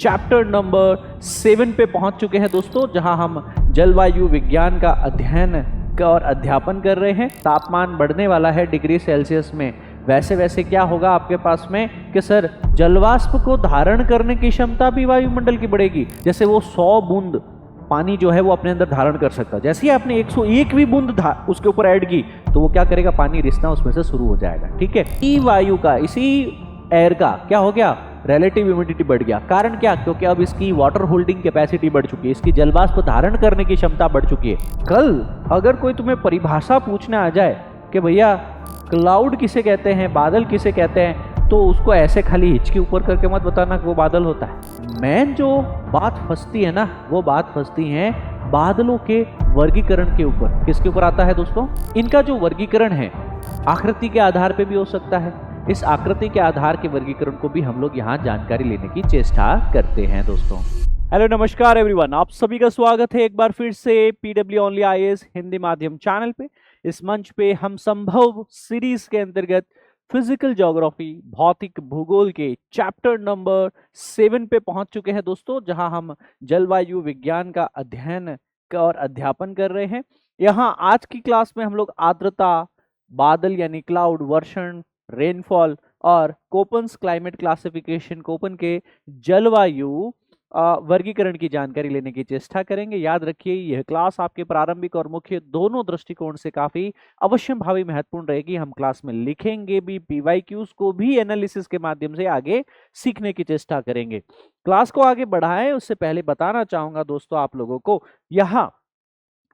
Chapter number 7 पे पहुंच चुके हैं दोस्तों, जहां हम जलवायु विज्ञान का अध्ययन और अध्यापन कर रहे हैं। तापमान बढ़ने वाला है डिग्री सेल्सियस में, वैसे वैसे क्या होगा आपके पास में कि सर जलवाष्प को धारण करने की क्षमता भी वायुमंडल की बढ़ेगी। जैसे वो 100 बूंद पानी जो है वो अपने अंदर धारण कर सकता है, जैसे ही आपने 101 भी बूंद उसके ऊपर ऐड की तो वो क्या करेगा, पानी रिसना उसमें से शुरू हो जाएगा। ठीक है, इसी वायु का, इसी एयर का क्या हो गया, रिलेटिव ह्यूमिडिटी बढ़ गया। कारण क्या, क्योंकि अब इसकी वाटर होल्डिंग कैपेसिटी बढ़ चुकी है, इसकी जलवाष्प धारण करने की क्षमता बढ़ चुकी है। कल अगर कोई तुम्हें परिभाषा पूछने आ जाए कि भैया क्लाउड किसे कहते हैं, बादल किसे कहते हैं, तो उसको ऐसे खाली हिचकी ऊपर करके मत बताना कि वो बादल होता है। मेन जो बात फंसती है ना, वो बात फंसती है बादलों के वर्गीकरण के ऊपर। किसके ऊपर आता है दोस्तों, इनका जो वर्गीकरण है आकृति के आधार पे भी हो सकता है। इस आकृति के आधार के वर्गीकरण को भी हम लोग यहाँ जानकारी लेने की चेष्टा करते हैं दोस्तों। हेलो नमस्कार एवरीवन, आप सभी का स्वागत है एक बार फिर से पीडब्ल्यू ओनली आईएएस हिंदी माध्यम चैनल पे। इस मंच पे हम संभव सीरीज के अंतर्गत फिजिकल ज्योग्राफी, भौतिक भूगोल के चैप्टर नंबर 7 पे पहुंच चुके हैं दोस्तों, जहां हम जलवायु विज्ञान का अध्ययन और अध्यापन कर रहे हैं। यहाँ आज की क्लास में हम लोग आर्द्रता, बादल यानी क्लाउड, वर्षण, रेनफॉल और कोपन्स क्लाइमेट क्लासिफिकेशन, कोपन के जलवायु वर्गीकरण की जानकारी लेने की चेष्टा करेंगे। याद रखिए यह क्लास आपके प्रारंभिक और मुख्य दोनों दृष्टिकोण से काफी अवश्यम भावी महत्वपूर्ण रहेगी। हम क्लास में लिखेंगे भी, पीवाईक्यूज को भी एनालिसिस के माध्यम से आगे सीखने की चेष्टा करेंगे। क्लास को आगे बढ़ाएं उससे पहले बताना चाहूंगा दोस्तों आप लोगों को, यहाँ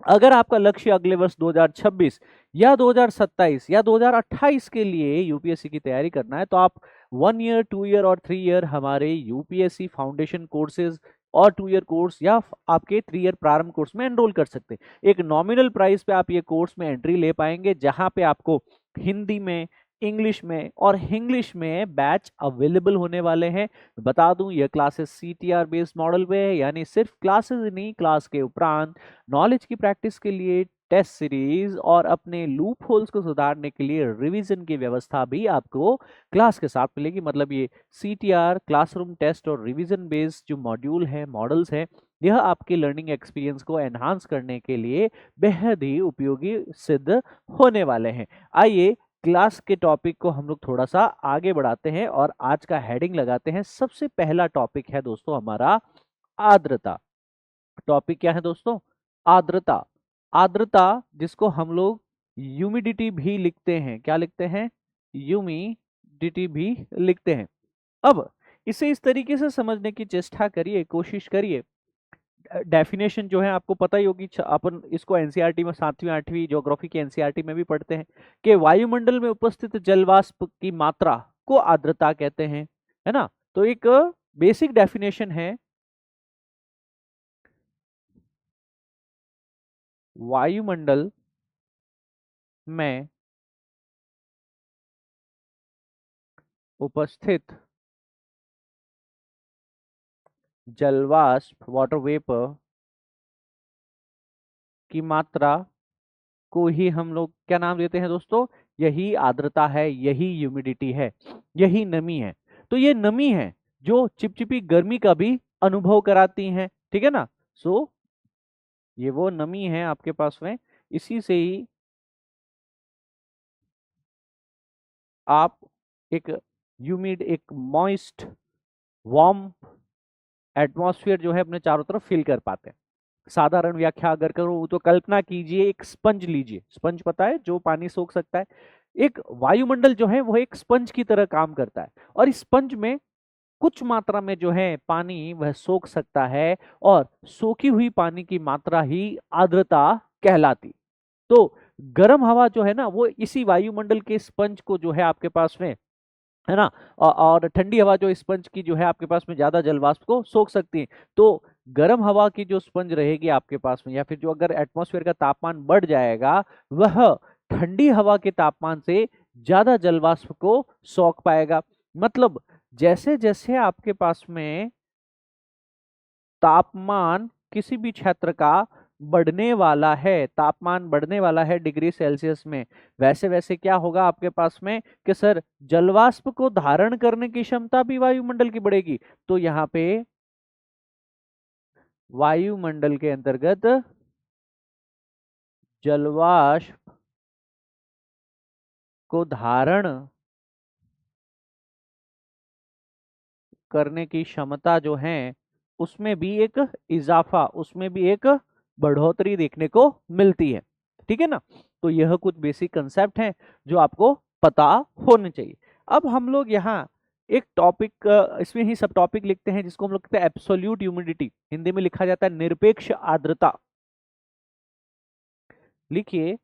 अगर आपका लक्ष्य अगले वर्ष 2026 या 2027 या 2028 के लिए यूपीएससी की तैयारी करना है, तो आप 1 ईयर, 2 ईयर और 3 ईयर हमारे यूपीएससी फाउंडेशन कोर्सेज और 2 ईयर कोर्स या आपके 3 ईयर प्रारंभ कोर्स में एनरोल कर सकते हैं। एक नॉमिनल प्राइस पे आप ये कोर्स में एंट्री ले पाएंगे, जहां पे आपको हिंदी में, इंग्लिश में और इंग्लिश में बैच अवेलेबल होने वाले हैं। बता दूं यह क्लासेस सीटीआर बेस्ड मॉडल पे है, यानी सिर्फ क्लासेस नहीं, क्लास के उपरांत नॉलेज की प्रैक्टिस के लिए टेस्ट सीरीज और अपने लूप होल्स को सुधारने के लिए रिवीजन की व्यवस्था भी आपको क्लास के साथ मिलेगी। मतलब ये सीटीआर, क्लासरूम टेस्ट और रिवीजन बेस्ड जो मॉड्यूल है, मॉडल्स है, यह आपके लर्निंग एक्सपीरियंस को एनहांस करने के लिए बेहद ही उपयोगी सिद्ध होने वाले हैं। आइए क्लास के टॉपिक को हम लोग थोड़ा सा आगे बढ़ाते हैं और आज का हेडिंग लगाते हैं। सबसे पहला टॉपिक है दोस्तों हमारा आर्द्रता। टॉपिक क्या है दोस्तों, आर्द्रता। आर्द्रता जिसको हम लोग ह्यूमिडिटी भी लिखते हैं, क्या लिखते हैं, ह्यूमिडिटी भी लिखते हैं। अब इसे इस तरीके से समझने की चेष्टा करिए, कोशिश करिए। डेफिनेशन जो है आपको पता ही होगी, अपन इसको एनसीईआरटी में 7वीं 8वीं ज्योग्राफी के एनसीईआरटी में भी पढ़ते हैं कि वायुमंडल में उपस्थित जलवाष्प की मात्रा को आर्द्रता कहते हैं, है ना। तो एक बेसिक डेफिनेशन है, वायुमंडल में उपस्थित जलवाष्प, वाटर वेपर की मात्रा को ही हम लोग क्या नाम देते हैं दोस्तों, यही आर्द्रता है, यही ह्यूमिडिटी है, यही नमी है। तो ये नमी है जो चिपचिपी गर्मी का भी अनुभव कराती है, ठीक है ना। सो ये वो नमी है आपके पास में, इसी से ही आप एक ह्यूमिड, एक मॉइस्ट, वार्म एटमॉस्फेयर जो है अपने चारों तरफ फील कर पाते हैं। साधारण व्याख्या अगर करूं तो कल्पना कीजिए एक स्पंज लीजिए, स्पंज पता है जो पानी सोख सकता है। एक वायुमंडल जो है वो एक स्पंज की तरह काम करता है, और इस स्पंज में कुछ मात्रा में जो है पानी वह सोख सकता है, और सोखी हुई पानी की मात्रा ही आर्द्रता कहलाती। तो गर्म हवा जो है ना, वो इसी वायुमंडल के स्पंज को जो है आपके पास में, है ना, और ठंडी हवा जो स्पंज की जो है आपके पास में ज्यादा जलवाष्प को सोख सकती है। तो गर्म हवा की जो स्पंज रहेगी आपके पास में, या फिर जो अगर एटमॉस्फेयर का तापमान बढ़ जाएगा, वह ठंडी हवा के तापमान से ज्यादा जलवाष्प को सोख पाएगा। मतलब जैसे जैसे आपके पास में तापमान किसी भी क्षेत्र का बढ़ने वाला है, तापमान बढ़ने वाला है डिग्री सेल्सियस में, वैसे वैसे क्या होगा आपके पास में कि सर जलवाष्प को धारण करने की क्षमता भी वायुमंडल की बढ़ेगी। तो यहाँ पे वायुमंडल के अंतर्गत जलवाष्प को धारण करने की क्षमता जो है उसमें भी एक इजाफा, उसमें भी एक बढ़ोतरी देखने को मिलती है। ठीक है ना। तो यह कुछ बेसिक कंसेप्ट हैं जो आपको पता होने चाहिए। अब हम लोग यहाँ एक टॉपिक, इसमें ही सब टॉपिक लिखते हैं जिसको हम लोग कहते हैं एब्सोल्यूट ह्यूमिडिटी, हिंदी में लिखा जाता है निरपेक्ष आर्द्रता। लिखिए,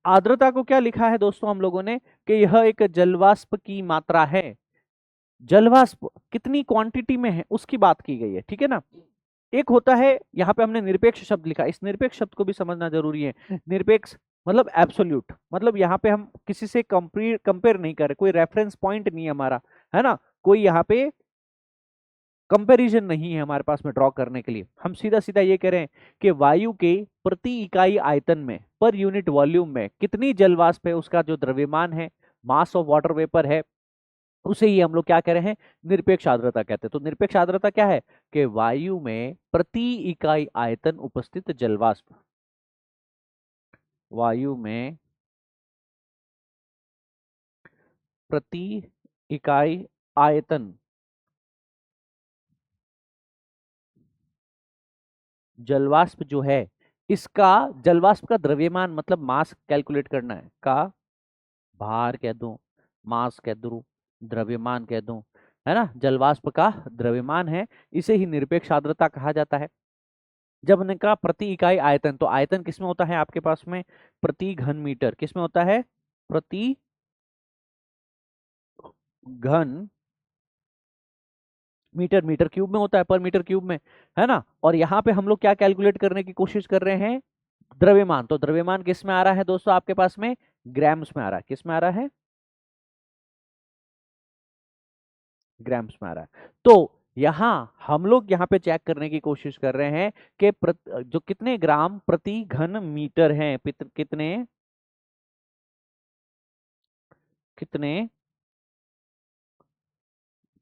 आर्द्रता को क्या लिखा है दोस्तों हम लोगों ने कि यह एक जलवाष्प की मात्रा है। जलवाष्प कितनी क्वांटिटी में है उसकी बात की गई है। ठीक है ना। एक होता है, यहाँ पे हमने निरपेक्ष शब्द लिखा, इस निरपेक्ष शब्द को भी समझना जरूरी है। निरपेक्ष मतलब एब्सोल्यूट, मतलब यहाँ पे हम किसी से कंपेयर नहीं कर रहे, कोई रेफरेंस पॉइंट नहीं है हमारा, है ना। कोई यहाँ पे कंपैरिजन नहीं है हमारे पास में ड्रॉ करने के लिए। हम सीधा सीधा ये कह रहे हैं कि वायु के प्रति इकाई आयतन में, पर यूनिट वॉल्यूम में कितनी जलवाष्प है, उसका जो द्रव्यमान है, मास ऑफ वाटर वेपर है, उसे ही हम लोग क्या कह रहे हैं, निरपेक्ष आर्द्रता कहते हैं। तो निरपेक्ष आर्द्रता क्या है कि वायु में प्रति इकाई आयतन उपस्थित जलवाष्प, वायु में प्रति इकाई आयतन जलवाष्प जो है, इसका जलवाष्प का द्रव्यमान मतलब मास कैलकुलेट करना है, का भार कह दूं, मास कह दूं, द्रव्यमान कह दूं, है ना, जलवाष्प का द्रव्यमान है, इसे ही निरपेक्ष आर्द्रता कहा जाता है। जब हमने कहा प्रति इकाई आयतन, तो आयतन किसमें होता है आपके पास में, प्रति घन मीटर, किसमें होता है, प्रति घन मीटर, मीटर क्यूब में होता है, पर मीटर क्यूब में, है ना। और यहाँ पे हम लोग क्या कैलकुलेट करने की कोशिश कर रहे हैं, द्रव्यमान। तो द्रव्यमान किस में आ रहा है दोस्तों आपके पास में, ग्राम्स में आ रहा है, किस में आ रहा है, ग्राम्स में आ रहा है। तो यहां हम लोग यहाँ पे चेक करने की कोशिश कर रहे हैं कि जो कितने ग्राम प्रति घन मीटर है, कितने कितने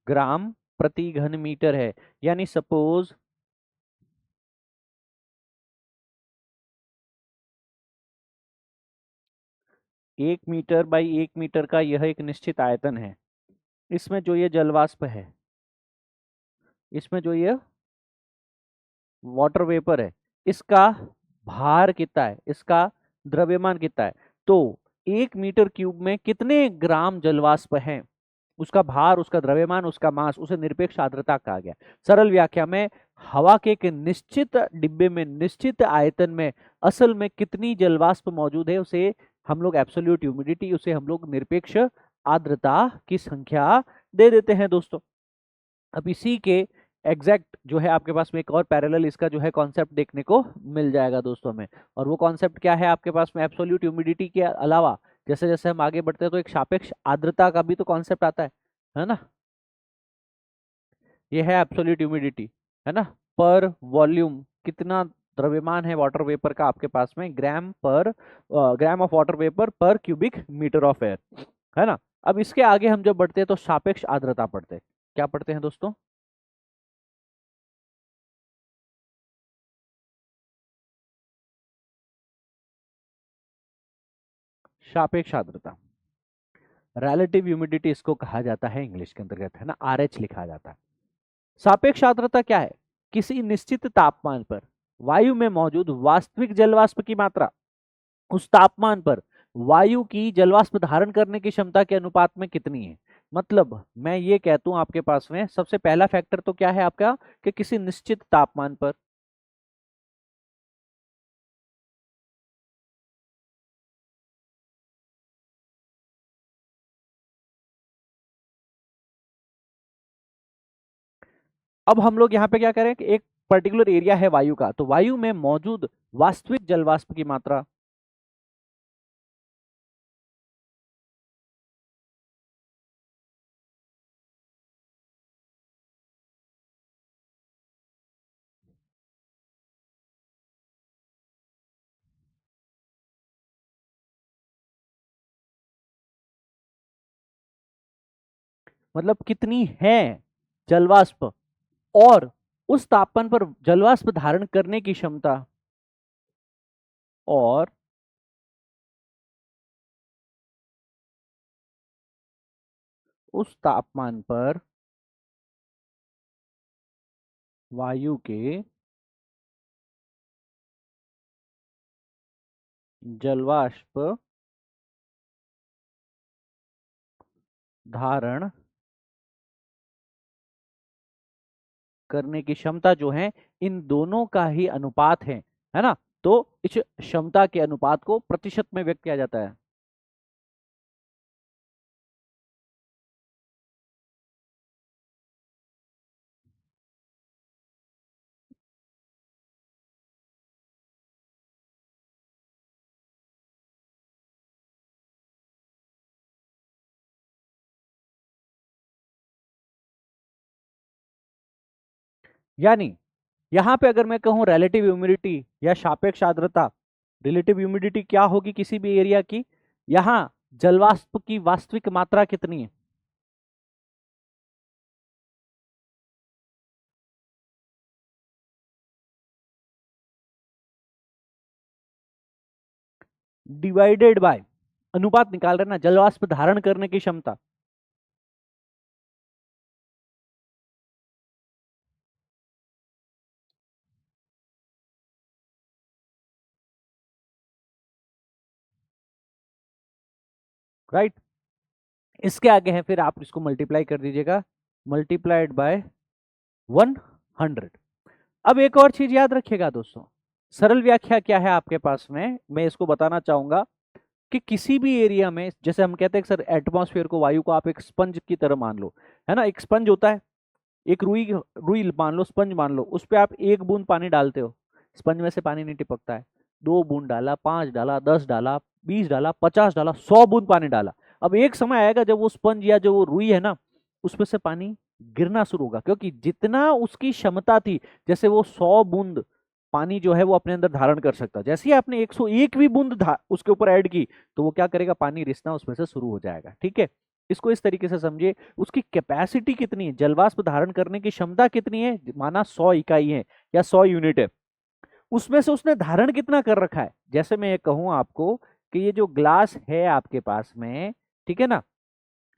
ग्राम प्रति घन मीटर है। यानी सपोज 1 मीटर बाई 1 मीटर का यह एक निश्चित आयतन है। इसमें जो ये जलवाष्प है, इसमें जो ये वाटर वेपर है, इसका भार कितना है, इसका द्रव्यमान कितना है। तो 1 मीटर क्यूब में कितने ग्राम जलवाष्प है, उसका भार, उसका द्रव्यमान, उसका मास, उसे निरपेक्ष आर्द्रता कहा गया। सरल व्याख्या में हवा के एक निश्चित डिब्बे में, निश्चित आयतन में असल में कितनी जलवाष्प मौजूद है, उसे हम लोग एब्सोल्यूट ह्यूमिडिटी, उसे हम लोग निरपेक्ष आर्द्रता की संख्या दे देते हैं दोस्तों। अब इसी के एग्जैक्ट जो है आपके पास में एक और पैरेलल इसका जो है कॉन्सेप्ट देखने को मिल जाएगा दोस्तों में। और वो कॉन्सेप्ट क्या है आपके पास में, एब्सोल्यूट ह्यूमिडिटी के अलावा जैसे जैसे हम आगे बढ़ते हैं तो एक सापेक्ष आर्द्रता का भी तो कॉन्सेप्ट आता है ना। ये है एब्सोल्यूट ह्यूमिडिटी, है ना। पर वॉल्यूम कितना द्रव्यमान है वाटर वेपर का आपके पास में, ग्राम ऑफ वाटर वेपर पर क्यूबिक मीटर ऑफ एयर, है ना। अब इसके आगे हम जब बढ़ते हैं तो सापेक्ष आर्द्रता पढ़ते हैं। क्या पढ़ते हैं दोस्तों, सापेक्ष आर्द्रता, रिलेटिव ह्यूमिडिटी इसको कहा जाता है इंग्लिश के अंतर्गत, है ना, आरएच लिखा जाता है। सापेक्ष आर्द्रता क्या है, किसी निश्चित तापमान पर वायु में मौजूद वास्तविक जलवाष्प की मात्रा उस तापमान पर वायु की जलवाष्प धारण करने की क्षमता के अनुपात में कितनी है। मतलब मैं ये कहता हूं आपके पास में सबसे पहला फैक्टर तो क्या है आपका कि किसी निश्चित तापमान पर, अब हम लोग यहाँ पे क्या करें कि एक पर्टिकुलर एरिया है वायु का, तो वायु में मौजूद वास्तविक जलवाष्प की मात्रा, मतलब कितनी है जलवाष्प, और उस तापमान पर जलवाष्प धारण करने की क्षमता, और उस तापमान पर वायु के जलवाष्प धारण करने की क्षमता जो है, इन दोनों का ही अनुपात है ना। तो इस क्षमता के अनुपात को प्रतिशत में व्यक्त किया जाता है। यानी यहां पे अगर मैं कहूं रिलेटिव ह्यूमिडिटी या सापेक्ष आर्द्रता, रिलेटिव ह्यूमिडिटी क्या होगी किसी भी एरिया की, यहां जलवाष्प की वास्तविक मात्रा कितनी है, डिवाइडेड बाय, अनुपात निकाल रहे ना, जलवाष्प धारण करने की क्षमता। राइट, इसके आगे है फिर आप इसको मल्टीप्लाई कर दीजिएगा, मल्टीप्लाइड बाय 100। अब एक और चीज याद रखिएगा दोस्तों, सरल व्याख्या क्या है आपके पास में, मैं इसको बताना चाहूंगा कि किसी भी एरिया में, जैसे हम कहते हैं कि सर एटमॉस्फेयर को, वायु को आप एक स्पंज की तरह मान लो, है ना। एक स्पंज होता है, एक रुई रुई मान लो, स्पंज मान लो, उस पर आप एक बूंद पानी डालते हो, स्पंज में से पानी नहीं टपकता है। 2 बूंद डाला, 5 डाला, 10 डाला, 20 डाला, 50 डाला, 100 बूंद पानी डाला। अब एक समय आएगा जब वो स्पंज या जो वो रुई है ना, उसमें से पानी गिरना शुरू होगा, क्योंकि जितना उसकी क्षमता थी, जैसे वो 100 बूंद पानी जो है वो अपने अंदर धारण कर सकता है, जैसे ही आपने 101 भी बूंद उसके ऊपर ऐड की, तो वो क्या करेगा, पानी रिसना उसमें से शुरू हो जाएगा। ठीक है, इसको इस तरीके से समझिए। उसकी कैपेसिटी कितनी है, जलवाष्प धारण करने की क्षमता कितनी है, माना 100 इकाई है या 100 यूनिट है, उसमें से उसने धारण कितना कर रखा है। जैसे मैं ये कहूं आपको कि ये जो ग्लास है आपके पास में, ठीक है ना,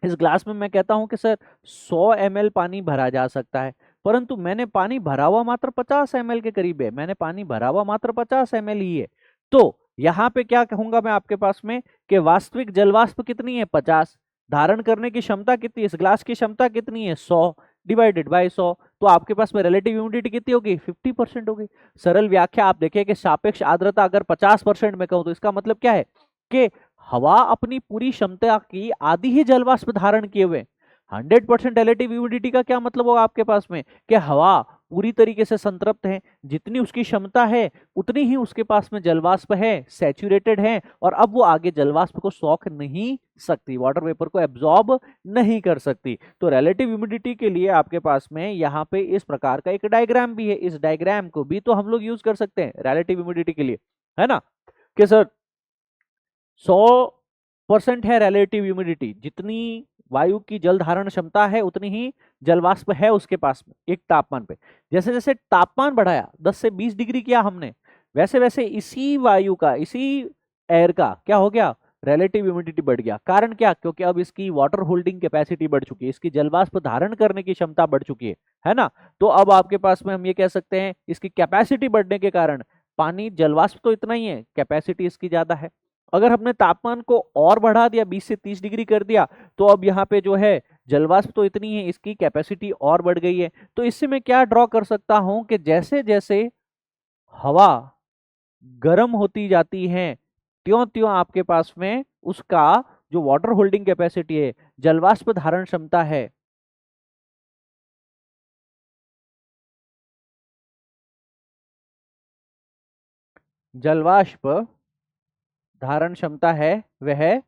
इस ग्लास में मैं कहता हूं कि सर 100 ml पानी भरा जा सकता है, परंतु मैंने पानी भरा हुआ मात्र 50 ml के करीब है, मैंने पानी भरा हुआ मात्र 50 ml ही है। तो यहाँ पे क्या कहूंगा मैं आपके पास में कि वास्तविक जलवाष्प कितनी है, 50, धारण करने की क्षमता कितनी है, इस ग्लास की क्षमता कितनी है, 100 डिवाइडेड बाय 100, तो आपके पास में रिलेटिव ह्यूमिडिटी कितनी होगी, 50% होगी। सरल व्याख्या आप देखिए कि सापेक्ष आर्द्रता अगर 50% में कहूं, तो इसका मतलब क्या है कि हवा अपनी पूरी क्षमता की आधी ही जलवाष्प धारण किए हुए। 100% रिलेटिव ह्यूमिडिटी का क्या मतलब होगा आपके पास में कि हवा पूरी तरीके से संतृप्त है, जितनी उसकी क्षमता है उतनी ही उसके पास में जलवाष्प है, सैचुरेटेड है, और अब वो आगे जलवाष्प को सोख नहीं सकती, वाटर वेपर को एब्जॉर्ब नहीं कर सकती। तो रिलेटिव ह्यूमिडिटी के लिए आपके पास में यहाँ पे इस प्रकार का एक डायग्राम भी है, इस डायग्राम को भी तो हम लोग यूज कर सकते हैं रिलेटिव ह्यूमिडिटी के लिए, है ना, कि सर 100% है रिलेटिव ह्यूमिडिटी, जितनी वायु की जल धारण क्षमता है उतनी ही जलवाष्प है उसके पास में एक तापमान पे। जैसे जैसे तापमान बढ़ाया 10 से 20 डिग्री किया हमने, वैसे वैसे इसी वायु का, इसी एयर का क्या हो गया, रिलेटिव ह्यूमिडिटी बढ़ गया। कारण क्या, क्योंकि अब इसकी वाटर होल्डिंग कैपेसिटी बढ़ चुकी है, इसकी जलवाष्प धारण करने की क्षमता बढ़ चुकी है ना। तो अब आपके पास में हम ये कह सकते हैं इसकी कैपेसिटी बढ़ने के कारण पानी, जलवाष्प तो इतना ही है, कैपेसिटी इसकी ज्यादा है। अगर हमने तापमान को और बढ़ा दिया, 20 से 30 डिग्री कर दिया, तो अब यहाँ पे जो है जलवाष्प तो इतनी है, इसकी कैपेसिटी और बढ़ गई है। तो इससे मैं क्या ड्रॉ कर सकता हूं कि जैसे जैसे हवा गर्म होती जाती है, त्यों त्यों आपके पास में उसका जो वाटर होल्डिंग कैपेसिटी है, जलवाष्प धारण क्षमता है, जलवाष्प धारण क्षमता है, वह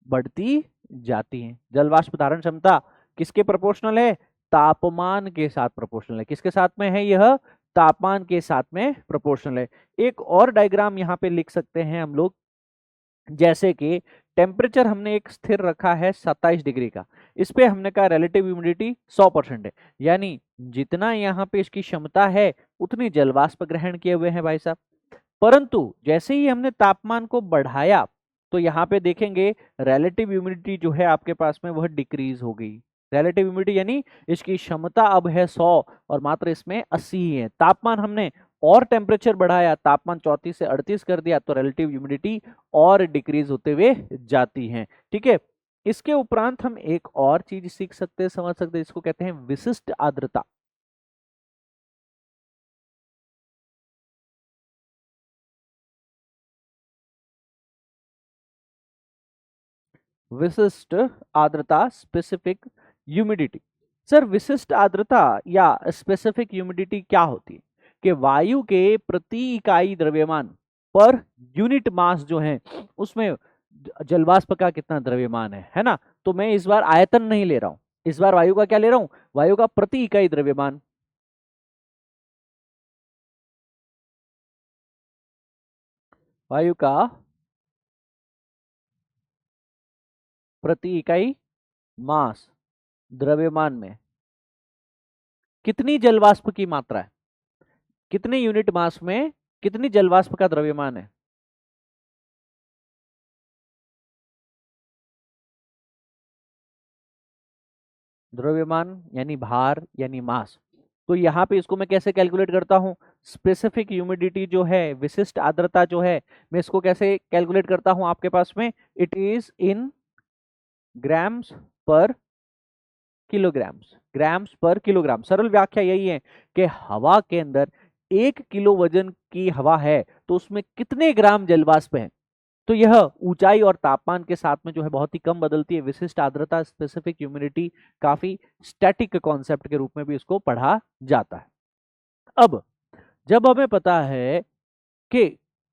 बढ़ती जाती है। जलवाष्प धारण क्षमता किसके प्रोपोर्शनल है, तापमान के साथ प्रोपोर्शनल है। किसके साथ में है यह, तापमान के साथ में प्रोपोर्शनल है। एक और डायग्राम यहाँ पे लिख सकते हैं हम लोग, जैसे कि टेम्परेचर हमने एक स्थिर रखा है 27 डिग्री का। इस पे हमने कहा रिलेटिव ह्यूमिडिटी 100% है, यानी जितना यहाँ पे इसकी क्षमता है उतनी जलवाष्प ग्रहण किए हुए हैं भाई साहब। परंतु जैसे ही हमने तापमान को बढ़ाया तो यहाँ पे देखेंगे रिलेटिव ह्यूमिडिटी जो है आपके पास में वह डिक्रीज हो गई। रिलेटिव ह्यूमिडिटी यानी इसकी क्षमता अब है 100 और मात्र इसमें 80 ही है। तापमान हमने और टेम्परेचर बढ़ाया, तापमान 34 से 38 कर दिया, तो रिलेटिव ह्यूमिडिटी और डिक्रीज होते हुए जाती है। ठीक है, इसके उपरांत हम एक और चीज सीख सकते हैं, समझ सकते हैं, इसको कहते हैं विशिष्ट आर्द्रता। विशिष्ट आर्द्रता, स्पेसिफिक ह्यूमिडिटी। सर विशिष्ट आर्द्रता या स्पेसिफिक ह्यूमिडिटी क्या होती है कि वायु के प्रति इकाई द्रव्यमान पर यूनिट मास जो है उसमें जलवाष्प का कितना द्रव्यमान है ना। तो मैं इस बार आयतन नहीं ले रहा हूं, इस बार वायु का क्या ले रहा हूं, वायु का प्रति इकाई द्रव्यमान। वायु का प्रति इकाई मास द्रव्यमान में कितनी जलवाष्प की मात्रा है, कितने यूनिट मास में कितनी जलवाष्प का द्रव्यमान है। द्रव्यमान यानी भार यानी मास। तो यहाँ पे इसको मैं कैसे कैलकुलेट करता हूँ, स्पेसिफिक ह्यूमिडिटी जो है, विशिष्ट आर्द्रता जो है, मैं इसको कैसे कैलकुलेट करता हूँ आपके पास में, इट इज इन ग्राम्स पर किलोग्राम्स, ग्राम्स पर किलोग्राम। सरल व्याख्या यही है कि हवा के अंदर 1 किलो वजन की हवा है तो उसमें कितने ग्राम जलवाष्प है। तो यह ऊंचाई और तापमान के साथ में जो है बहुत ही कम बदलती है। विशिष्ट आर्द्रता, स्पेसिफिक ह्यूमिडिटी, काफी स्टैटिक कॉन्सेप्ट के रूप में भी इसको पढ़ा जाता है। अब जब हमें पता है कि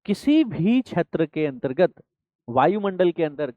किसी भी क्षेत्र के अंतर्गत वायुमंडल के अंदर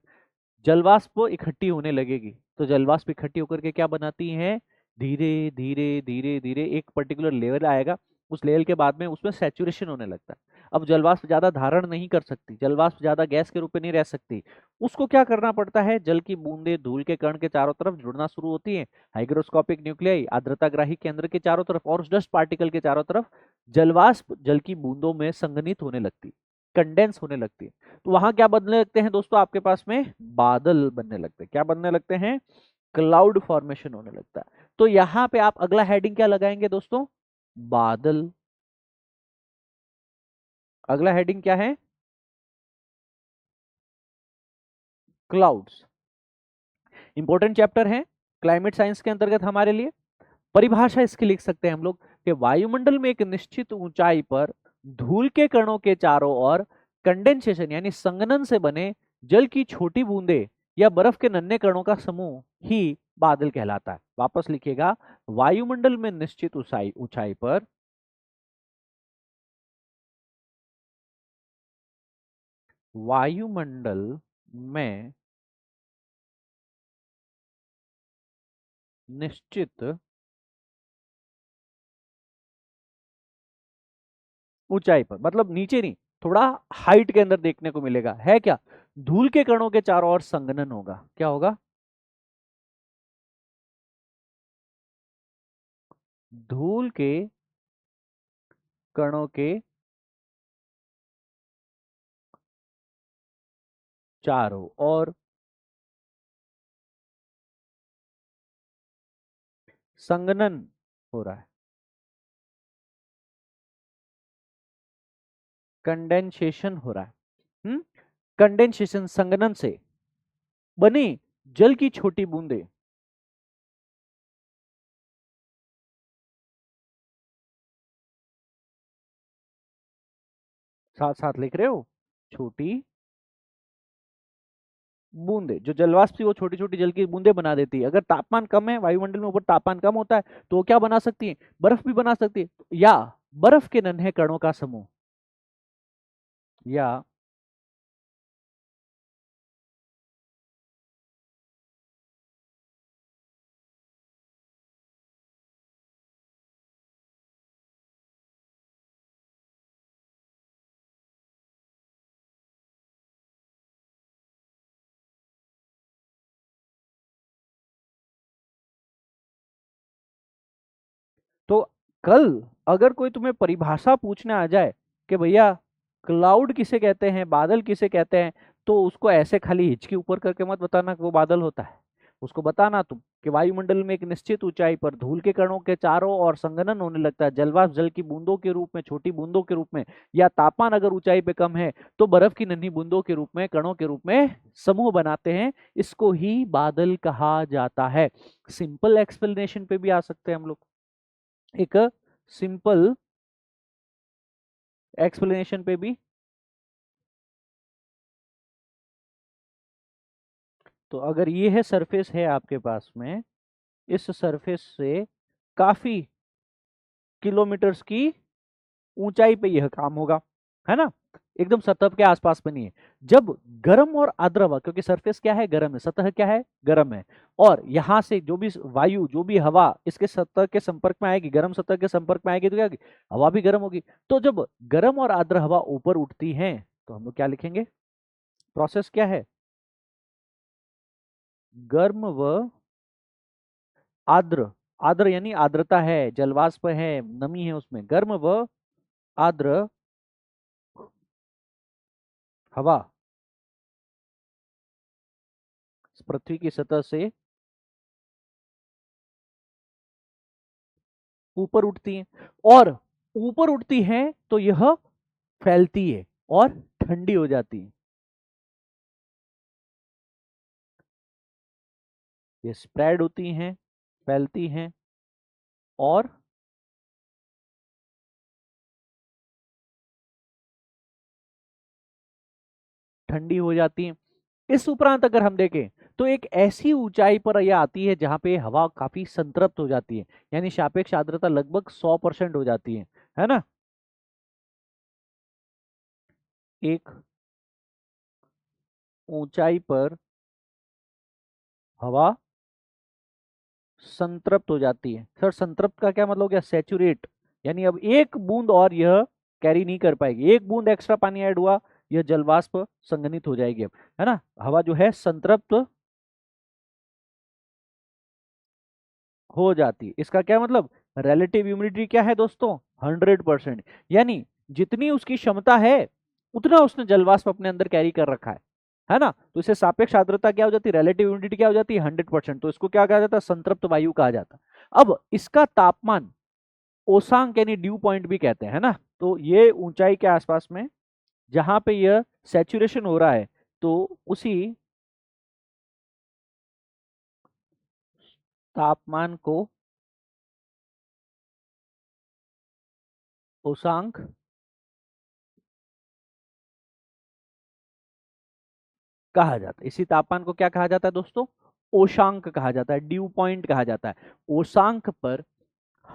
जलवाष्प इकट्ठी होने लगेगी, तो जलवाष्प इकट्ठी होकर के क्या बनाती हैं, धीरे धीरे धीरे धीरे एक पर्टिकुलर लेवल आएगा, उस लेवल के बाद में उसमें सैचुरेशन होने लगता है। अब जलवाष्प ज्यादा धारण नहीं कर सकती, जलवाष्प ज्यादा गैस के रूप में नहीं रह सकती, उसको क्या करना पड़ता है, जल की बूंदे धूल के कण के चारों तरफ जुड़ना शुरू होती है। हाइग्रोस्कोपिक न्यूक्लियाई आर्द्रताग्राही केंद्र के चारों तरफ और उस डस्ट पार्टिकल के चारों तरफ जलवाष्प जल की बूंदों में संघनित होने लगती, कंडेंस होने लगती है। तो वहां क्या बनने लगते हैं दोस्तों, आपके पास में बादल बनने लगते हैं। क्या बनने लगते हैं, क्लाउड फॉर्मेशन होने लगता है। तो यहां पे आप अगला हेडिंग क्या लगाएंगे दोस्तों, बादल। अगला हेडिंग क्या है, क्लाउड्स। इंपॉर्टेंट चैप्टर है क्लाइमेट साइंस के अंतर्गत हमारे लिए। परिभाषा इसकी लिख सकते हैं हम लोग कि वायुमंडल में एक निश्चित ऊंचाई पर धूल के कणों के चारों ओर कंडेंसेशन यानी संघनन से बने जल की छोटी बूंदे या बर्फ के नन्हे कणों का समूह ही बादल कहलाता है। वापस लिखिएगा, वायुमंडल में निश्चित ऊंचाई ऊंचाई पर वायुमंडल में निश्चित ऊंचाई पर, मतलब नीचे नहीं, थोड़ा हाइट के अंदर देखने को मिलेगा, है क्या, धूल के कणों के चारों ओर संघनन होगा। क्या होगा, धूल के कणों के चारों ओर संघनन हो रहा है, कंडेंसेशन हो रहा है। कंडेंसेशन संघनन से बनी जल की छोटी बूंदे, साथ साथ लिख रहे हो, छोटी बूंदे, जो जलवाष्प थी वो छोटी छोटी जल की बूंदे बना देती है। अगर तापमान कम है, वायुमंडल में ऊपर तापमान कम होता है, तो वो क्या बना सकती है, बर्फ भी बना सकती है, या बर्फ के नन्हे कणों का समूह, या कल अगर कोई तुम्हें परिभाषा पूछने आ जाए कि भैया क्लाउड किसे कहते हैं, बादल किसे कहते हैं, तो उसको ऐसे खाली हिचकी ऊपर करके मत बताना कि वो बादल होता है। उसको बताना तुम कि वायुमंडल में एक निश्चित ऊंचाई पर धूल के कणों के चारों ओर संघनन होने लगता है, जलवाष्प जल की बूंदों के रूप में, छोटी बूंदों के रूप में, या तापमान अगर ऊंचाई पे कम है तो बर्फ की नन्ही बूंदों के रूप में, कणों के रूप में समूह बनाते हैं, इसको ही बादल कहा जाता है। सिंपल एक्सप्लेनेशन पे भी आ सकते हैं हम लोग, एक सिंपल एक्सप्लेनेशन पे भी। तो अगर ये है सरफेस है आपके पास में, इस सरफेस से काफी किलोमीटर्स की ऊंचाई पे यह काम होगा, है ना, एकदम सतह के आसपास में नहीं है। जब गर्म और आर्द्र हवा, क्योंकि सरफेस क्या है, गर्म है, सतह क्या है, गर्म है, और यहां से जो भी वायु, जो भी हवा इसके सतह के संपर्क में आएगी, गर्म सतह के संपर्क में आएगी, तो क्या होगी, हवा भी गर्म होगी। तो जब गर्म और आर्द्र हवा ऊपर उठती है तो हम लोग क्या लिखेंगे, प्रोसेस क्या है, गर्म व आर्द्र, आर्द्र यानी आर्द्रता है, जलवाष्प है, नमी है उसमें, गर्म व आर्द्र हवा पृथ्वी की सतह से ऊपर उठती है, और ऊपर उठती है तो यह फैलती है और ठंडी हो जाती है। ये स्प्रेड होती हैं, फैलती हैं और ठंडी हो जाती हैं। इस उपरांत अगर हम देखें तो एक ऐसी ऊंचाई पर यह आती है जहां पे हवा काफी संतृप्त हो जाती है, यानी सापेक्ष आर्द्रता लगभग 100% हो जाती है ना। एक ऊंचाई पर हवा संतृप्त हो जाती है। सर संतृप्त का क्या मतलब हो गया, सैचुरेट, यानी अब एक बूंद और यह कैरी नहीं कर पाएगी, एक बूंद एक्स्ट्रा पानी ऐड हुआ, यह जलवाष्प संघनित हो जाएगी अब, है ना, हवा जो है संतृप्त हो जाती है। इसका क्या मतलब, रिलेटिव ह्यूमिडिटी क्या है दोस्तों, 100%, यानी जितनी उसकी क्षमता है उतना उसने जलवाष्प अपने अंदर कैरी कर रखा है ना। तो इसे सापेक्ष आर्द्रता क्या हो जाती है, रिलेटिव ह्यूमिडिटी क्या हो जाती है, 100%, तो इसको क्या कहा जाता है, संतृप्त वायु कहा जाता है। अब इसका तापमान ओसांक यानी ड्यू पॉइंट भी कहते हैं, है ना। तो ये ऊंचाई के आसपास में जहां पे यह सैचुरेशन हो रहा है, तो उसी तापमान को ओसांक कहा जाता है। इसी तापमान को क्या कहा जाता है दोस्तों, ओशांक कहा जाता है, ड्यू पॉइंट कहा जाता है। ओशांक पर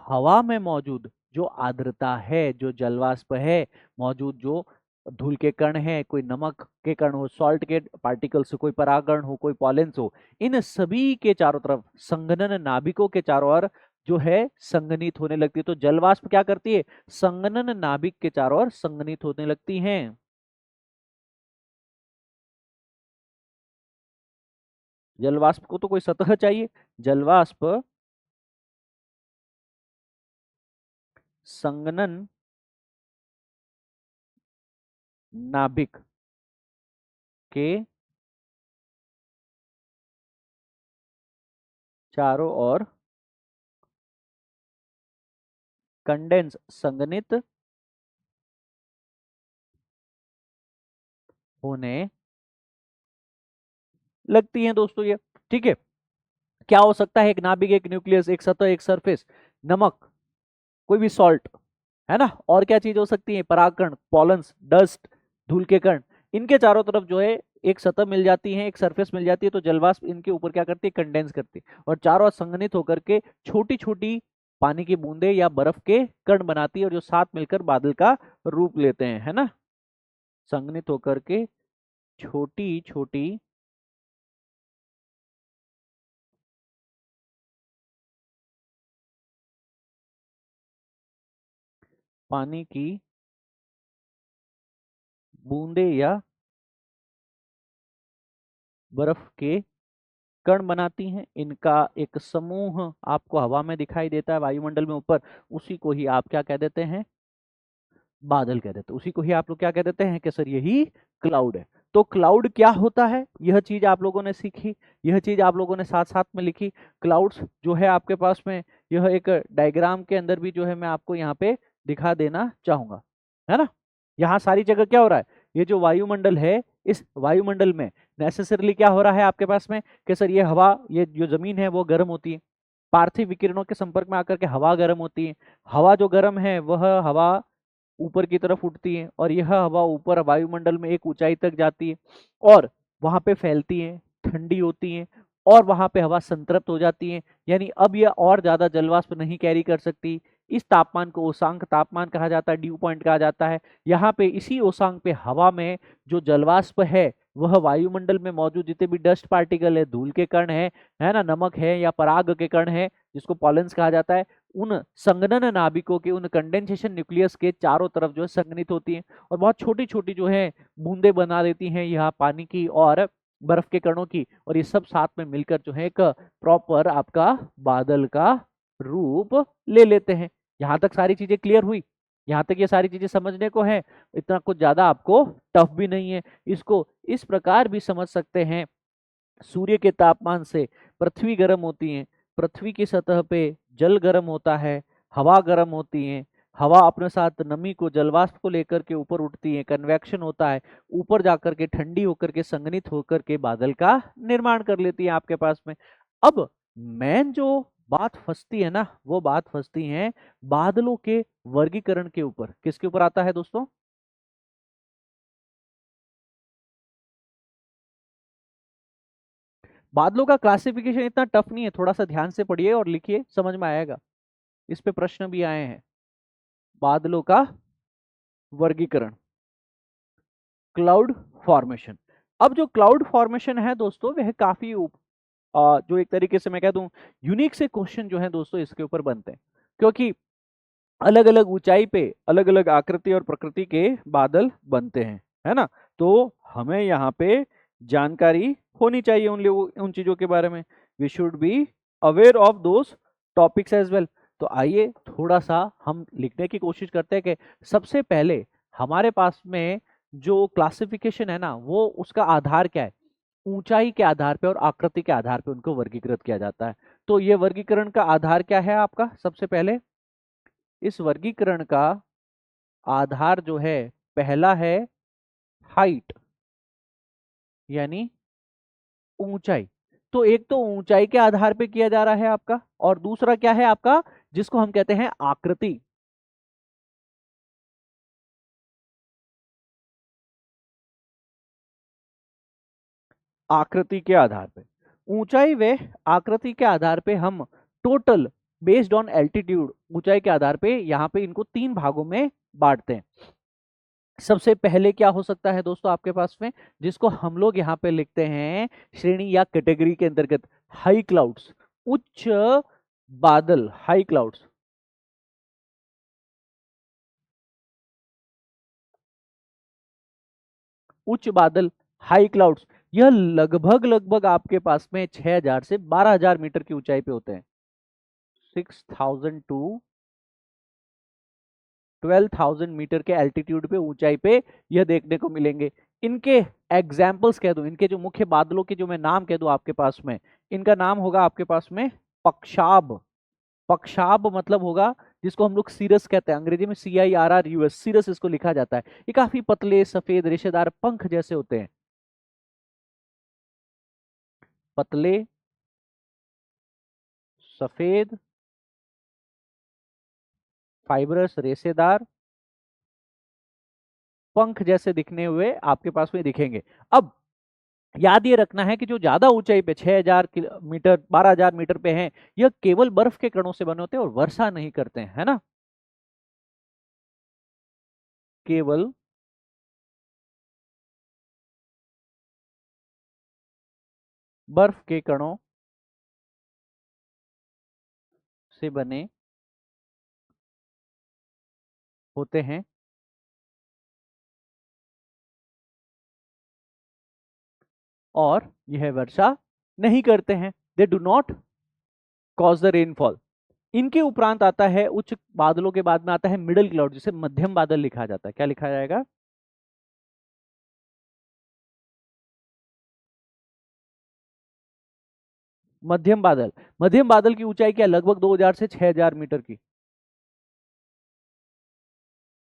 हवा में मौजूद जो आर्द्रता है, जो जलवाष्प है मौजूद, जो धूल के कण है, कोई नमक के कण हो, सॉल्ट के पार्टिकल्स हो, कोई परागण हो, कोई पॉलेंस हो, इन सभी के चारों तरफ संघनन नाभिकों के चारों ओर जो है संघनित होने लगती है। तो जलवाष्प क्या करती है, संघनन नाभिक के चारों ओर संघनित होने लगती हैं। जलवाष्प को तो कोई सतह चाहिए, जलवाष्प संघनन नाभिक के चारों ओर कंडेंस संघनित होने लगती हैं दोस्तों ये, ठीक है। क्या हो सकता है, एक नाभिक, एक न्यूक्लियस, एक सतह, एक सरफेस, नमक, कोई भी सॉल्ट, है ना, और क्या चीज हो सकती है, परागकण, पॉलन्स, डस्ट, धूल के कण, इनके चारों तरफ जो है एक सतह मिल जाती है, एक सरफेस मिल जाती है, तो जलवाष्प इनके ऊपर क्या करती है, कंडेंस करती है, और चारों ओर संघनित होकर के छोटी छोटी पानी की बूंदे या बर्फ के कण बनाती है, और जो साथ मिलकर बादल का रूप लेते हैं, है ना, संघनित होकर के छोटी छोटी पानी की बूंदे या बर्फ के कण बनाती हैं। इनका एक समूह आपको हवा में दिखाई देता है, वायुमंडल में ऊपर, उसी को ही आप क्या कह देते हैं, बादल कह देते हैं। उसी को ही आप लोग क्या कह देते हैं कि सर यही क्लाउड है। तो क्लाउड क्या होता है, यह चीज आप लोगों ने सीखी, यह चीज आप लोगों ने साथ साथ में लिखी। क्लाउड्स जो है आपके पास में, यह एक डायग्राम के अंदर भी जो है मैं आपको यहाँ पे दिखा देना चाहूंगा, है ना। यहाँ सारी जगह क्या हो रहा है, ये जो वायुमंडल है, इस वायुमंडल में नेसेसरली क्या हो रहा है आपके पास में कि सर ये हवा, ये जो जमीन है वो गर्म होती है, पार्थिव विकिरणों के संपर्क में आकर के हवा गर्म होती है। हवा जो गर्म है वह हवा ऊपर की तरफ उठती है और यह हवा ऊपर वायुमंडल में एक ऊंचाई तक जाती है और वहां पे फैलती है, ठंडी होती है और वहां पे हवा संतृप्त हो जाती है। यानी अब यह और ज्यादा जलवाष्प नहीं कैरी कर सकती। इस तापमान को उषांक तापमान कहा जाता है, ड्यू पॉइंट कहा जाता है। यहाँ पे इसी उषांक पे हवा में जो जलवाष्प है वह वायुमंडल में मौजूद जितने भी डस्ट पार्टिकल है, धूल के कण है ना, नमक है या पराग के कण है जिसको पॉलेंस कहा जाता है, उन संघनन नाभिकों के, उन कंडेंसेशन न्यूक्लियस के चारों तरफ जो है संघनित होती हैं और बहुत छोटी छोटी जो है बूंदे बना देती हैं यहाँ पानी की और बर्फ के कणों की, और ये सब साथ में मिलकर जो है एक प्रॉपर आपका बादल का रूप ले लेते हैं। यहाँ तक सारी चीजें क्लियर हुई, यहाँ तक ये सारी चीजें समझने को है, इतना कुछ ज्यादा आपको टफ भी नहीं है। इसको इस प्रकार भी समझ सकते हैं, सूर्य के तापमान से पृथ्वी गर्म होती है, पृथ्वी की सतह पे जल गर्म होता है, हवा गर्म होती है, हवा अपने साथ नमी को, जलवाष्प को लेकर के ऊपर उठती है, कन्वेक्शन होता है, ऊपर जाकर के ठंडी होकर के संघनित होकर के बादल का निर्माण कर लेती है आपके पास में। अब मेन जो बात फंसती है ना, वो बात फंसती है बादलों के वर्गीकरण के ऊपर। किसके ऊपर आता है दोस्तों, बादलों का क्लासिफिकेशन इतना टफ नहीं है, थोड़ा सा ध्यान से पढ़िए और लिखिए, समझ में आएगा। इस पे प्रश्न भी आए हैं, बादलों का वर्गीकरण, क्लाउड फॉर्मेशन। अब जो क्लाउड फॉर्मेशन है दोस्तों, वह काफी जो एक तरीके से मैं कह दूं यूनिक से क्वेश्चन जो है दोस्तों इसके ऊपर बनते हैं, क्योंकि अलग अलग ऊंचाई पे अलग अलग आकृति और प्रकृति के बादल बनते हैं, है ना। तो हमें यहाँ पे जानकारी होनी चाहिए उन चीजों के बारे में। We should be aware of those topics as well. तो आइए थोड़ा सा हम लिखने की कोशिश करते हैं कि सबसे पहले हमारे पास में जो क्लासिफिकेशन है ना, वो उसका आधार क्या है, ऊंचाई के आधार पे और आकृति के आधार पे उनको वर्गीकृत किया जाता है। तो ये वर्गीकरण का आधार क्या है आपका, सबसे पहले इस वर्गीकरण का आधार जो है, पहला है हाइट, यानी ऊंचाई। तो एक तो ऊंचाई के आधार पे किया जा रहा है आपका, और दूसरा क्या है आपका, जिसको हम कहते हैं आकृति। आकृति के आधार पे, ऊंचाई व आकृति के आधार पे हम टोटल बेस्ड ऑन एल्टीट्यूड, ऊंचाई के आधार पे यहाँ पे इनको तीन भागों में बांटते हैं। सबसे पहले क्या हो सकता है दोस्तों आपके पास में, जिसको हम लोग यहाँ पे लिखते हैं श्रेणी या कैटेगरी के अंतर्गत, हाई क्लाउड्स, उच्च बादल, हाई क्लाउड्स। उच्च बादल, हाई क्लाउड्स, यह लगभग लगभग आपके पास में 6000 से 12000 मीटर की ऊंचाई पे होते हैं। 6000 टू 12000 मीटर के एल्टीट्यूड पे, ऊंचाई पे यह देखने को मिलेंगे। इनके एग्जाम्पल्स कह दूं, इनके जो मुख्य बादलों के जो मैं नाम कह दूं आपके पास में, इनका नाम होगा आपके पास में पक्षाब। पक्षाब मतलब होगा जिसको हम लोग सीरस कहते हैं, अंग्रेजी में CIRRUS, सीरस इसको लिखा जाता है। ये काफी पतले, सफेद, रेशेदार पंख जैसे होते हैं, पतले, सफेद, फाइबरस, रेशेदार पंख जैसे दिखने हुए आपके पास में दिखेंगे। अब याद ये रखना है कि जो ज्यादा ऊंचाई पे 6000 मीटर, 12000 मीटर पे हैं, यह केवल बर्फ के कणों से बने होते हैं और वर्षा नहीं करते हैं, है ना। केवल बर्फ के कणों से बने होते हैं और यह वर्षा नहीं करते हैं, they do not cause the rainfall. इनके उपरांत आता है, उच्च बादलों के बाद में आता है मिडिल क्लाउड, जिसे मध्यम बादल लिखा जाता है। क्या लिखा जाएगा? मध्यम बादल। मध्यम बादल की ऊंचाई क्या, लगभग 2000 से 6000 मीटर की।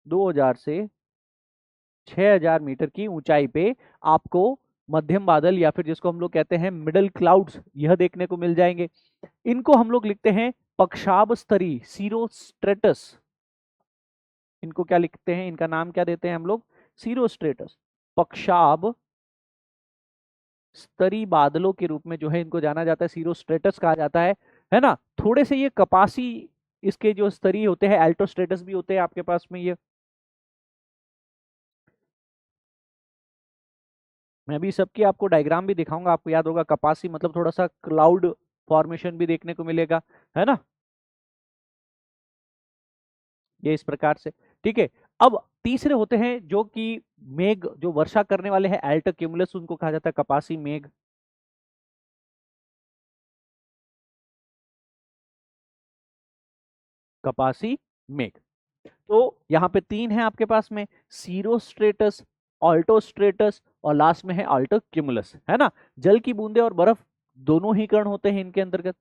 2000 से 6000 मीटर की ऊंचाई पे आपको मध्यम बादल, या फिर जिसको हम लोग कहते हैं मिडल क्लाउड्स, यह देखने को मिल जाएंगे। इनको हम लोग लिखते हैं पक्षाभ स्तरी, सीरोस्ट्रेटस। इनको क्या लिखते हैं, इनका नाम क्या देते हैं हम लोग? सीरोस्ट्रेटस। पक्षाभ स्तरी बादलों के रूप में जो है इनको जाना जाता है, सीरोस्ट्रेटस कहा जाता है ना। थोड़े से ये कपासी इसके जो स्तरी होते हैं, एल्टोस्ट्रेटस भी होते हैं आपके पास में। ये मैं भी सबकी आपको डायग्राम भी दिखाऊंगा, आपको याद होगा कपासी मतलब थोड़ा सा क्लाउड फॉर्मेशन भी देखने को मिलेगा, है ना। ये इस प्रकार से, ठीक है। अब तीसरे होते हैं जो कि मेघ, जो वर्षा करने वाले हैं, एल्टर क्यूमुलस, उनको कहा जाता है कपासी मेघ। कपासी मेघ। तो यहाँ पे तीन है आपके पास में, सीरोस्ट्रेटस, ऑल्टोस्ट्रेटस और लास्ट में है अल्टो क्यूमुलस, है ना। जल की बूंदे और बर्फ दोनों ही कण होते हैं इनके अंतर्गत।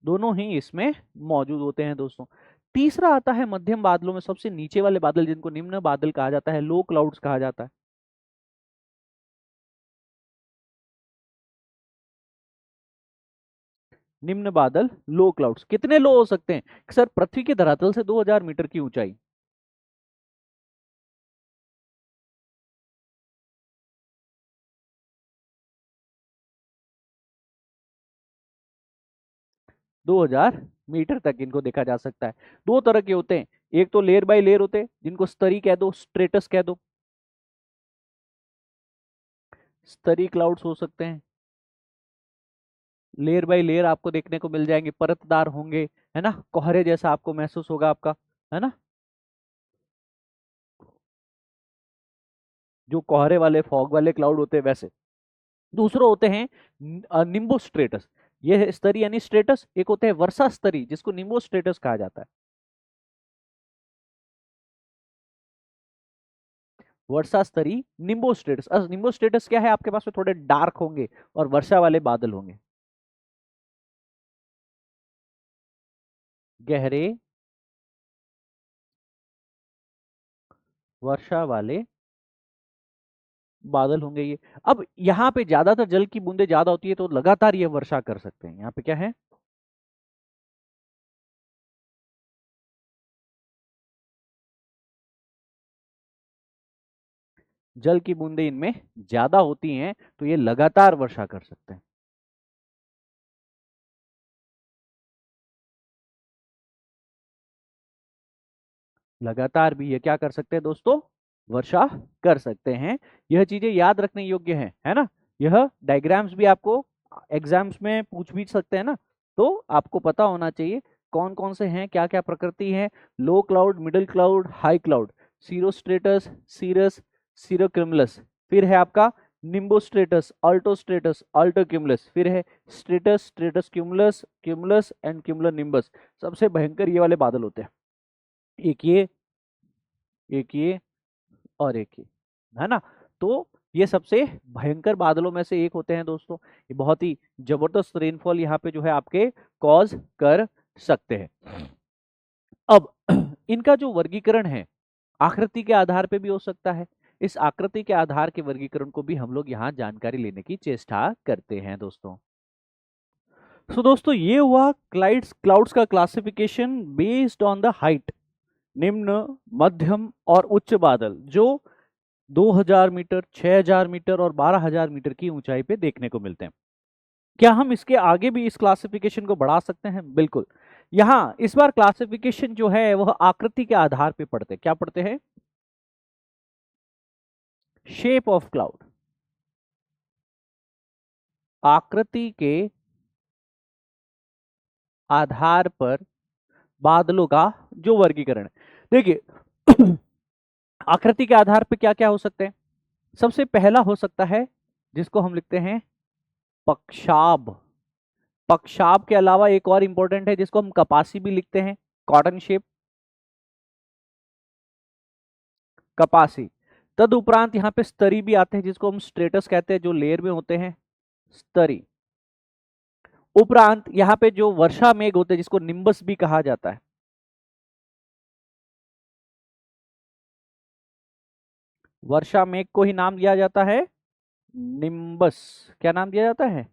दोनों ही इसमें मौजूद होते हैं दोस्तों। तीसरा आता है मध्यम बादलों में सबसे नीचे वाले बादल, जिनको निम्न बादल कहा जाता है, लो क्लाउड्स कहा जाता है। निम्न बादल, लो क्लाउड्स, कितने लो हो सकते हैं सर? पृथ्वी के धरातल से 2000 मीटर की ऊंचाई। दो हजार मीटर तक इनको देखा जा सकता है। दो तरह के होते हैं, एक तो लेयर बाय लेयर होते हैं, जिनको स्तरी कह दो, स्ट्रेटस कह दो। स्तरी क्लाउड्स हो सकते हैं, लेयर बाय लेयर आपको देखने को मिल जाएंगे, परतदार होंगे, है ना, कोहरे जैसा आपको महसूस होगा आपका, है ना। जो कोहरे वाले, फॉग वाले क्लाउड होते हैं वैसे। दूसरे होते हैं निम्बो स्ट्रेटस। ये है स्तरी यानी स्ट्रेटस। एक होते हैं वर्षा स्तरी, जिसको निम्बो स्ट्रेटस कहा जाता है। वर्षा स्तरी, निम्बो स्ट्रेटस। निम्बो स्ट्रेटस क्या है, आपके पास में थोड़े डार्क होंगे और वर्षा वाले बादल होंगे, गहरे वर्षा वाले बादल होंगे ये। अब यहाँ पे ज्यादातर जल की बूंदें ज्यादा होती है, तो लगातार ये वर्षा कर सकते हैं। यहाँ पे क्या है, जल की बूंदें इनमें ज्यादा होती हैं, तो ये लगातार वर्षा कर सकते हैं। लगातार भी ये क्या कर सकते हैं दोस्तों, वर्षा कर सकते हैं। यह चीजें याद रखने योग्य हैं, है ना। यह डायग्राम्स भी आपको एग्जाम्स में पूछ भी सकते हैं ना, तो आपको पता होना चाहिए कौन कौन से हैं, क्या क्या प्रकृति है। Low cloud, middle cloud, high cloud, cirrostratus, cirrus, cirrocumulus, फिर है आपका निम्बोस्ट्रेटस, अल्टोस्ट्रेटस, अल्टोक्यूमुलस, फिर है stratus, stratus cumulus, cumulus and cumulonimbus. सबसे भयंकर ये वाले बादल होते हैं, एक ये, एक ये और एक ये, है ना। तो ये सबसे भयंकर बादलों में से एक होते हैं दोस्तों। ये बहुत ही जबरदस्त रेनफॉल यहाँ पे जो है आपके कॉज कर सकते हैं। अब इनका जो वर्गीकरण है, आकृति के आधार पे भी हो सकता है। इस आकृति के आधार के वर्गीकरण को भी हम लोग यहाँ जानकारी लेने की चेष्टा करते हैं दोस्तों। सो दोस्तों, ये हुआ क्लाउड्स क्लाउड्स का classification based on the height. निम्न, मध्यम और उच्च बादल जो 2000 मीटर, 6000 मीटर और 12000 मीटर की ऊंचाई पे देखने को मिलते हैं। क्या हम इसके आगे भी इस क्लासिफिकेशन को बढ़ा सकते हैं? बिल्कुल। यहाँ इस बार क्लासिफिकेशन जो है वह आकृति के आधार पे पढ़ते हैं। क्या पढ़ते हैं? शेप ऑफ क्लाउड, आकृति के आधार पर बादलों का जो वर्गीकरण, देखिए आकृति के आधार पर क्या क्या हो सकते हैं। सबसे पहला हो सकता है जिसको हम लिखते हैं पक्षाभ। पक्षाभ के अलावा एक और इंपॉर्टेंट है जिसको हम कपासी भी लिखते हैं, कॉटन शेप, कपासी। तदुपरांत यहाँ पे स्तरी भी आते हैं जिसको हम स्ट्रेटस कहते हैं, जो लेयर में होते हैं, स्तरी। उपरांत यहाँ पे जो वर्षा मेघ होते हैं जिसको निम्बस भी कहा जाता है, वर्षा मेघ को ही नाम दिया जाता है निम्बस। क्या नाम दिया जाता है?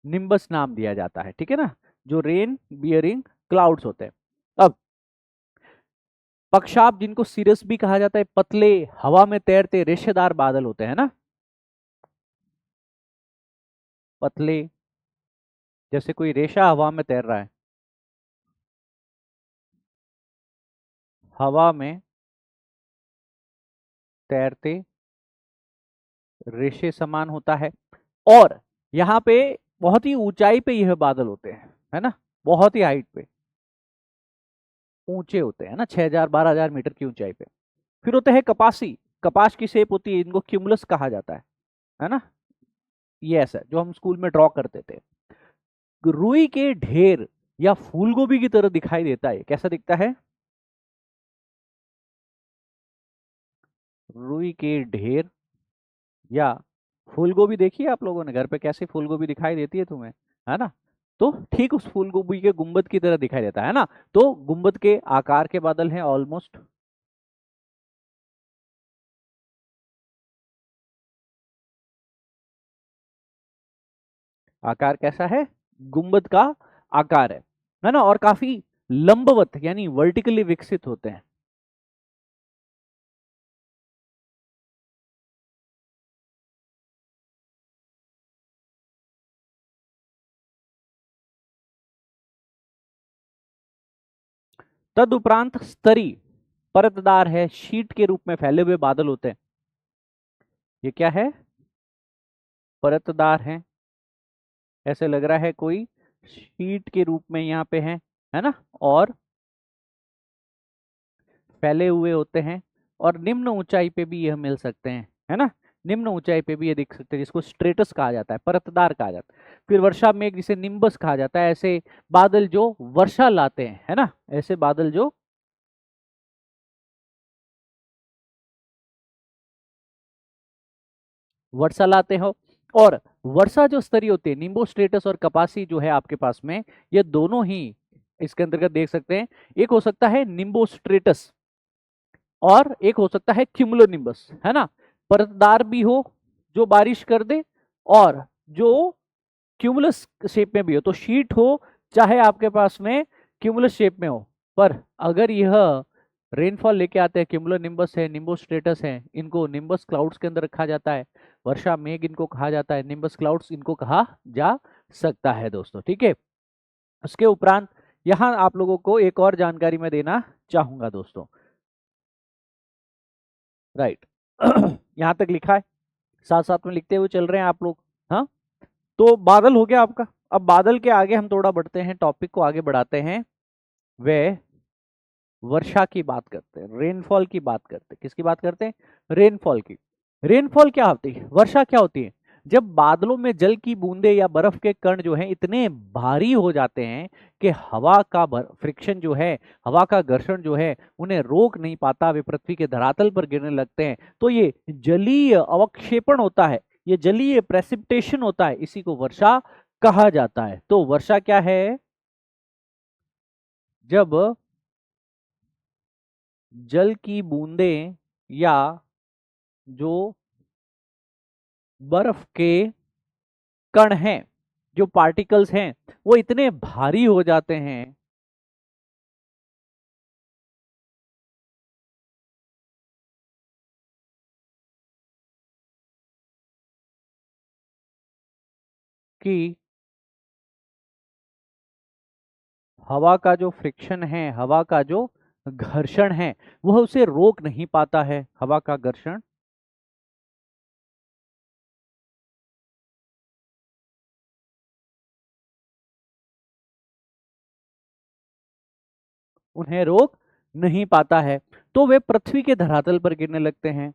निम्बस नाम दिया जाता है, ठीक है ना, जो रेन बियरिंग क्लाउड्स होते हैं। अब पक्षाप जिनको सीरस भी कहा जाता है, पतले हवा में तैरते रेशेदार बादल होते हैं ना, पतले, जैसे कोई रेशा हवा में तैर रहा है, हवा में तैरते रेशे समान होता है। और यहाँ पे बहुत ही ऊंचाई पे यह बादल होते हैं, है ना, बहुत ही हाइट पे ऊंचे होते हैं ना, 6000 12000 मीटर की ऊंचाई पे। फिर होते हैं कपासी, कपास की शेप होती है, इनको क्यूमुलस कहा जाता है ना, ये ऐसा जो हम स्कूल में ड्रॉ करते थे। रुई के ढेर या फूलगोभी की तरह दिखाई देता है, कैसा दिखता है? रुई के ढेर या फूलगोभी, देखिए आप लोगों ने घर पे कैसे फूलगोभी दिखाई देती है तुम्हें, है ना, तो ठीक उस फूलगोभी के गुंबद की तरह दिखाई देता है ना, तो गुंबद के आकार के बादल हैं ऑलमोस्ट। आकार कैसा है? गुंबद का आकार है ना, और काफी लंबवत यानी वर्टिकली विकसित होते हैं। तदुपरांत स्तरी परतदार है, शीट के रूप में फैले हुए बादल होते हैं। ये क्या है? परतदार है, ऐसे लग रहा है कोई शीट के रूप में यहाँ पे है ना, और फैले हुए होते हैं। और निम्न ऊंचाई पे भी यह मिल सकते हैं, है ना, निम्न ऊंचाई पे भी ये दिख सकते हैं, जिसको स्ट्रेटस कहा जाता है, परतदार कहा जाता है। फिर वर्षा मेघ जिसे निम्बस कहा जाता है, ऐसे बादल जो वर्षा लाते हैं, है ना, ऐसे बादल जो वर्षा लाते हो। और वर्षा जो स्तरीय होती है, निम्बो स्ट्रेटस और कपासी जो है आपके पास में, ये दोनों ही इसके अंतर्गत देख सकते हैं। एक हो सकता है निम्बो स्ट्रेटस और एक हो सकता है क्यूमुलोनिम्बस, है ना, परतदार भी हो जो बारिश कर दे, और जो क्यूमुलस शेप में भी हो, तो शीट हो चाहे आपके पास में क्यूमुलस शेप में हो, पर अगर यह रेनफॉल लेके आते हैं, क्यूमुलो निम्बस है, निम्बो स्ट्रेटस है, इनको निम्बस क्लाउड्स के अंदर रखा जाता है, वर्षा मेघ इनको कहा जाता है, निम्बस क्लाउड्स इनको कहा जा सकता है दोस्तों, ठीक है। उसके उपरांत यहाँ आप लोगों को एक और जानकारी मैं देना चाहूंगा दोस्तों, राइट यहाँ तक लिखा है, साथ साथ में लिखते हुए चल रहे हैं आप लोग, हाँ। तो बादल हो गया आपका। अब बादल के आगे हम थोड़ा बढ़ते हैं, टॉपिक को आगे बढ़ाते हैं, वे वर्षा की बात करते हैं, रेनफॉल की बात करते हैं। किसकी बात करते हैं? रेनफॉल की। रेनफॉल क्या होती है, वर्षा क्या होती है? जब बादलों में जल की बूंदे या बर्फ के कण जो हैं इतने भारी हो जाते हैं कि हवा का फ्रिक्शन जो है, हवा का घर्षण जो है, उन्हें रोक नहीं पाता, वे पृथ्वी के धरातल पर गिरने लगते हैं, तो ये जलीय अवक्षेपण होता है, ये जलीय प्रेसिपिटेशन होता है, इसी को वर्षा कहा जाता है। तो वर्षा क्या है? जब जल की बूंदें या जो बर्फ के कण हैं, जो पार्टिकल्स हैं, वो इतने भारी हो जाते हैं कि हवा का जो फ्रिक्शन है, हवा का जो घर्षण है, वह उसे रोक नहीं पाता है, हवा का घर्षण उन्हें रोक नहीं पाता है, तो वे पृथ्वी के धरातल पर गिरने लगते हैं।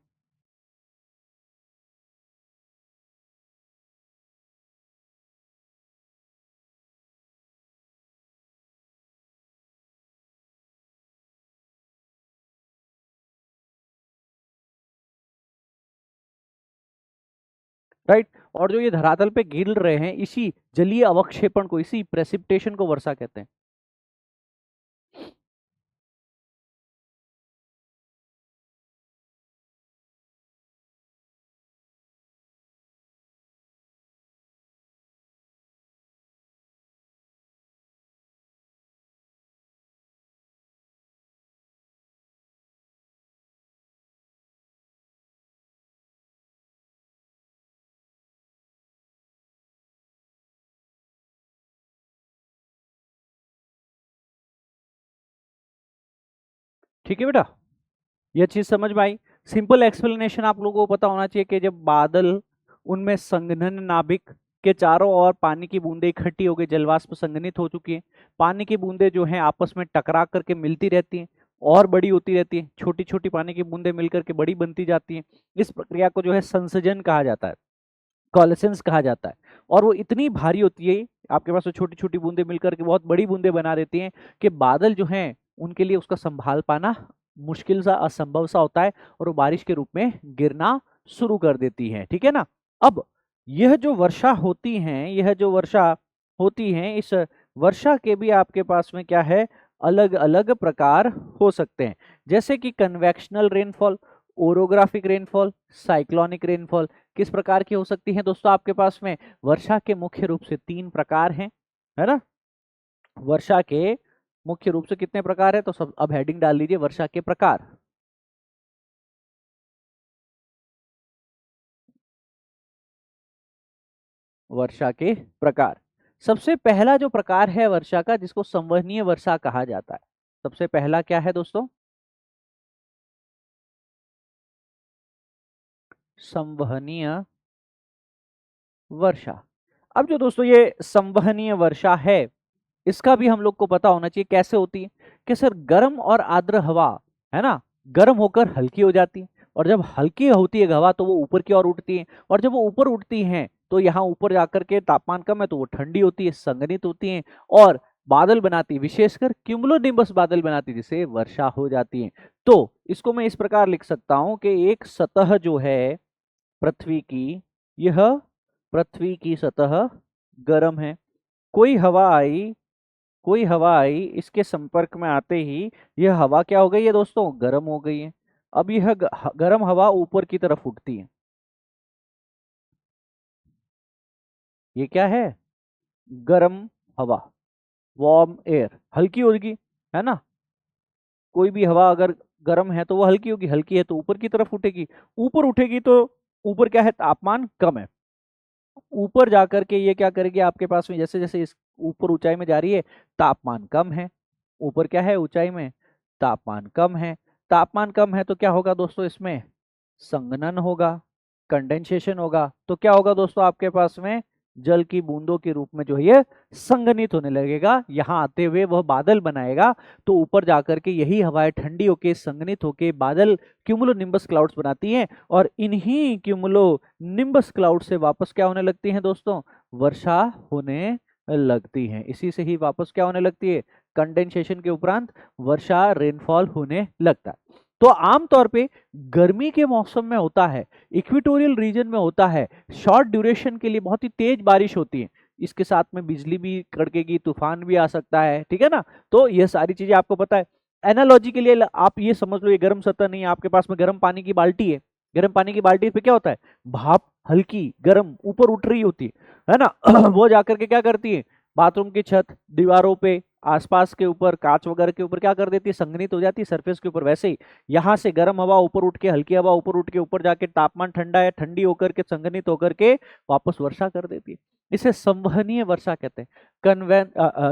राइट। और जो ये धरातल पे गिर रहे हैं, इसी जलीय अवक्षेपण को, इसी प्रेसिपिटेशन को वर्षा कहते हैं। ठीक है बेटा, यह चीज समझ में आई। सिंपल एक्सप्लेनेशन आप लोगों को पता होना चाहिए कि जब बादल, उनमें संघनन नाभिक के चारों ओर पानी की बूंदें इकट्ठी हो गई, जलवाष्प संघनित हो चुकी है, पानी की बूंदें जो हैं आपस में टकरा करके मिलती रहती हैं और बड़ी होती रहती है, छोटी छोटी पानी की बूंदें मिलकर के बड़ी बनती जाती हैं। इस प्रक्रिया को जो है संसर्जन कहा जाता है, कॉलेसेंस कहा जाता है। और वो इतनी भारी होती है, आपके पास वो छोटी छोटी बूंदें मिलकर के बहुत बड़ी बूंदें बना देती हैं कि बादल जो हैं उनके लिए उसका संभाल पाना मुश्किल सा, असंभव सा होता है, और वो बारिश के रूप में गिरना शुरू कर देती है। ठीक है ना। अब यह जो वर्षा होती है, यह जो वर्षा होती है, इस वर्षा के भी आपके पास में क्या है, अलग अलग प्रकार हो सकते हैं। जैसे कि convectional rainfall, orographic rainfall, cyclonic rainfall. किस प्रकार की हो सकती है दोस्तों आपके पास में? वर्षा के मुख्य रूप से 3 प्रकार हैं, है ना। वर्षा के मुख्य रूप से कितने प्रकार है? तो सब अब हेडिंग डाल लीजिए, वर्षा के प्रकार। वर्षा के प्रकार। सबसे पहला जो प्रकार है वर्षा का, जिसको संवहनीय वर्षा कहा जाता है, सबसे पहला क्या है दोस्तों? संवहनीय वर्षा। अब जो दोस्तों ये संवहनीय वर्षा है, इसका भी हम लोग को पता होना चाहिए कैसे होती है। कि सर गर्म और आर्द्र हवा है ना, गर्म होकर हल्की हो जाती है, और जब हल्की होती है हवा तो वो ऊपर की ओर उठती है, और जब वो ऊपर उठती हैं तो यहाँ ऊपर जाकर के तापमान कम है तो वो ठंडी होती है, संघनित होती है, और बादल बनाती है, विशेषकर क्यूमुलोनिम्बस बादल बनाती है, जिससे वर्षा हो जाती है। तो इसको मैं इस प्रकार लिख सकता हूं कि एक सतह जो है पृथ्वी की, यह पृथ्वी की सतह गर्म है, कोई हवा आई, कोई हवा आई, इसके संपर्क में आते ही यह हवा क्या हो गई है दोस्तों? गर्म हो गई है। अब यह गर्म हवा ऊपर की तरफ उठती है, ये क्या है? गर्म हवा, वार्म एयर, हल्की होगी, है ना। कोई भी हवा अगर गर्म है तो वो हल्की होगी, हल्की है तो ऊपर की तरफ उठेगी, ऊपर उठेगी तो ऊपर क्या है? तापमान कम है। ऊपर जाकर के ये क्या करेगी आपके पास में, जैसे जैसे इस ऊपर ऊंचाई में जा रही है, तापमान कम है, ऊपर क्या है ऊंचाई में, तापमान कम है। तापमान कम है तो क्या होगा दोस्तों? इसमें संघनन होगा, कंडेंसेशन होगा, तो क्या होगा दोस्तों आपके पास में? जल की बूंदों के रूप में जो है ये संघनित होने लगेगा, यहाँ आते हुए वह बादल बनाएगा। तो ऊपर जाकर के यही हवाएं ठंडी होके, संघनित होके बादल, क्यूमुलो निम्बस क्लाउड्स बनाती हैं, और इन्हीं क्यूमुलो निम्बस क्लाउड से वापस क्या होने लगती हैं दोस्तों? वर्षा होने लगती है। इसी से ही वापस क्या होने लगती है? कंडेंसेशन के उपरांत वर्षा, रेनफॉल होने लगता है। तो आमतौर पे गर्मी के मौसम में होता है, इक्वेटोरियल रीजन में होता है, शॉर्ट ड्यूरेशन के लिए बहुत ही तेज बारिश होती है, इसके साथ में बिजली भी कड़केगी, तूफान भी आ सकता है। ठीक है ना। तो ये सारी चीजें आपको पता है। एनालॉजी के लिए आप ये समझ लो, ये गर्म सतह नहीं है, आपके पास में गर्म पानी की बाल्टी है, गर्म पानी की बाल्टी पे क्या होता है? भाप हल्की गर्म ऊपर उठ रही होती है ना। वो जाकर के क्या करती है? बाथरूम की छत, दीवारों पे, आसपास के ऊपर, कांच वगैरह के ऊपर क्या कर देती है? संघनित हो जाती है सरफेस के ऊपर। वैसे ही यहाँ से गर्म हवा ऊपर उठ के, हल्की हवा ऊपर उठ के, ऊपर जाके तापमान ठंडा है, ठंडी होकर के, संघनित होकर के वापस वर्षा कर देती है। इसे संवहनीय वर्षा कहते हैं,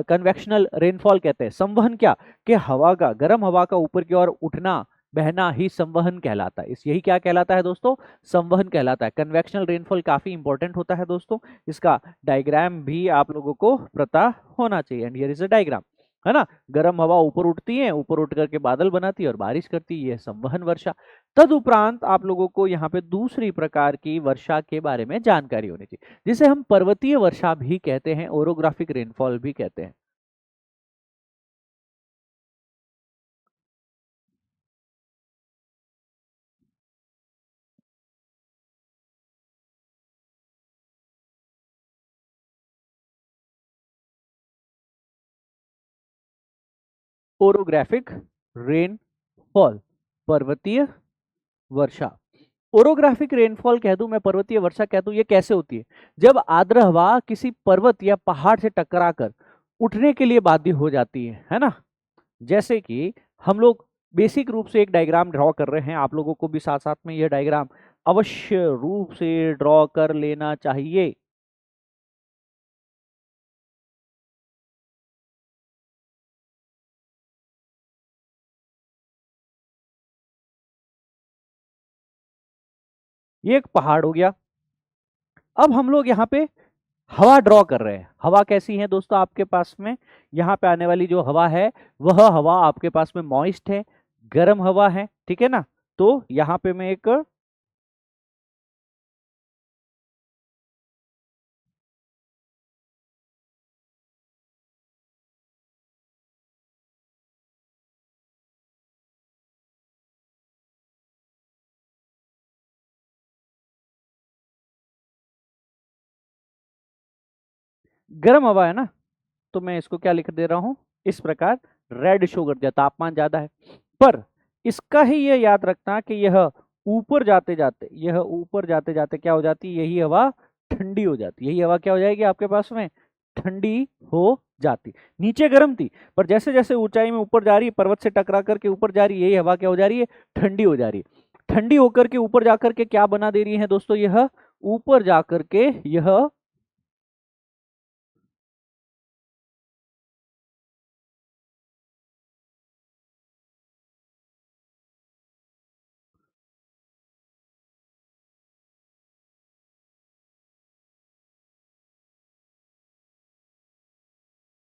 कन्वेक्शनल रेनफॉल कहते हैं। संवहन क्या? कि हवा का, गर्म हवा का ऊपर की ओर उठना, बहना ही संवहन कहलाता है। इस यही क्या कहलाता है दोस्तों? संवहन कहलाता है। कन्वेक्शनल रेनफॉल काफी इंपॉर्टेंट होता है दोस्तों, इसका डायग्राम भी आप लोगों को पता होना चाहिए। And here is a diagram. है ना। गर्म हवा ऊपर उठती है, ऊपर उठ करके बादल बनाती है और बारिश करती है, यह संवहन वर्षा। तदुपरांत आप लोगों को यहाँ पे दूसरी प्रकार की वर्षा के बारे में जानकारी होनी चाहिए, जिसे हम पर्वतीय वर्षा भी कहते हैं, ओरोग्राफिक रेनफॉल भी कहते हैं। ओरोग्राफिक रेनफॉल, पर्वतीय वर्षा। ओरोग्राफिक रेनफॉल कह दूं मैं, पर्वतीय वर्षा कह दूं, ये कैसे होती है? जब आर्द्र हवा किसी पर्वत या पहाड़ से टकराकर उठने के लिए बाध्य हो जाती है ना। जैसे कि हम लोग बेसिक रूप से एक डायग्राम ड्रॉ कर रहे हैं, आप लोगों को भी साथ साथ में यह डायग्राम अवश्य रूप से ड्रॉ कर लेना चाहिए। ये एक पहाड़ हो गया। अब हम लोग यहाँ पे हवा ड्रॉ कर रहे हैं। हवा कैसी है दोस्तों आपके पास में? यहाँ पे आने वाली जो हवा है वह हवा आपके पास में मॉइस्ट है, गर्म हवा है, ठीक है ना। तो यहाँ पे मैं एक गर्म हवा है ना, तो मैं इसको क्या लिख दे रहा हूं इस प्रकार, रेड शो कर दिया, तापमान ज्यादा है। पर इसका ही ये याद रखना कि यह ऊपर जाते जाते, यह ऊपर जाते जाते क्या हो जाती है, यही हवा ठंडी हो जाती है। यही हवा क्या हो जाएगी आपके पास में? ठंडी हो जाती। नीचे गर्म थी, पर जैसे जैसे ऊंचाई में ऊपर जा रही है, पर्वत से टकरा करके ऊपर जा रही है, यही हवा क्या हो जा रही है? ठंडी हो जा रही है। ठंडी होकर के ऊपर जाकर के क्या बना दे रही है दोस्तों? यह ऊपर जाकर के यह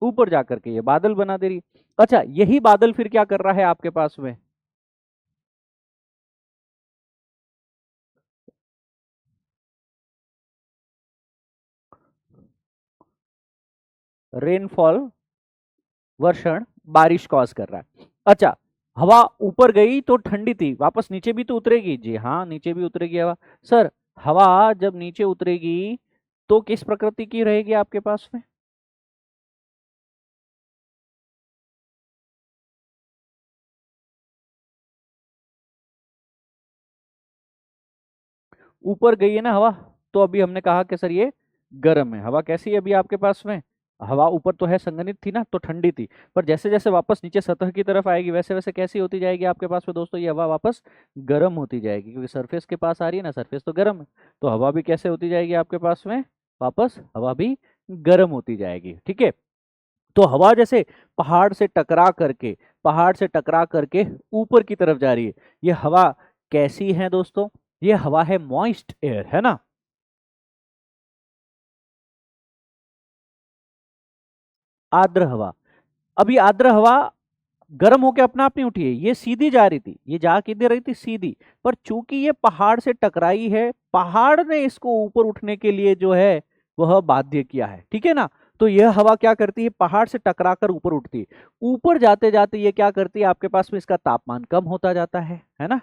ऊपर जाकर के ये बादल बना दे रही है। अच्छा, यही बादल फिर क्या कर रहा है आपके पास में? रेनफॉल, वर्षण, बारिश कॉज कर रहा है। अच्छा, हवा ऊपर गई तो ठंडी थी, वापस नीचे भी तो उतरेगी। जी हाँ, नीचे भी उतरेगी हवा। सर, हवा जब नीचे उतरेगी तो किस प्रकृति की रहेगी आपके पास में? ऊपर गई है ना हवा, तो अभी हमने कहा कि सर ये गर्म है। हवा कैसी है अभी आपके पास में? हवा ऊपर तो है, संघनित थी ना, तो ठंडी थी। पर जैसे जैसे वापस नीचे सतह की तरफ आएगी, वैसे वैसे कैसी होती जाएगी आपके पास में दोस्तों? ये हवा वापस गर्म होती जाएगी, क्योंकि सरफेस के पास आ रही है ना, सरफेस तो गर्म है। तो हवा भी कैसे होती जाएगी आपके पास में? वापस हवा भी गर्म होती जाएगी, ठीक है। तो हवा जैसे पहाड़ से टकरा करके, पहाड़ से टकरा करके ऊपर की तरफ जा रही है। ये हवा कैसी है दोस्तों? ये हवा है मॉइस्ट एयर, है ना। आर्द्र हवा। अब ये आर्द्र हवा गर्म होकर अपना आप नहीं उठी है, ये सीधी जा रही थी। ये जा किधर रही थी? सीधी। पर चूंकि ये पहाड़ से टकराई है, पहाड़ ने इसको ऊपर उठने के लिए जो है वह बाध्य किया है, ठीक है ना। तो यह हवा क्या करती है? पहाड़ से टकराकर ऊपर उठती है। ऊपर जाते जाते ये क्या करती है आपके पास में? इसका तापमान कम होता जाता है ना।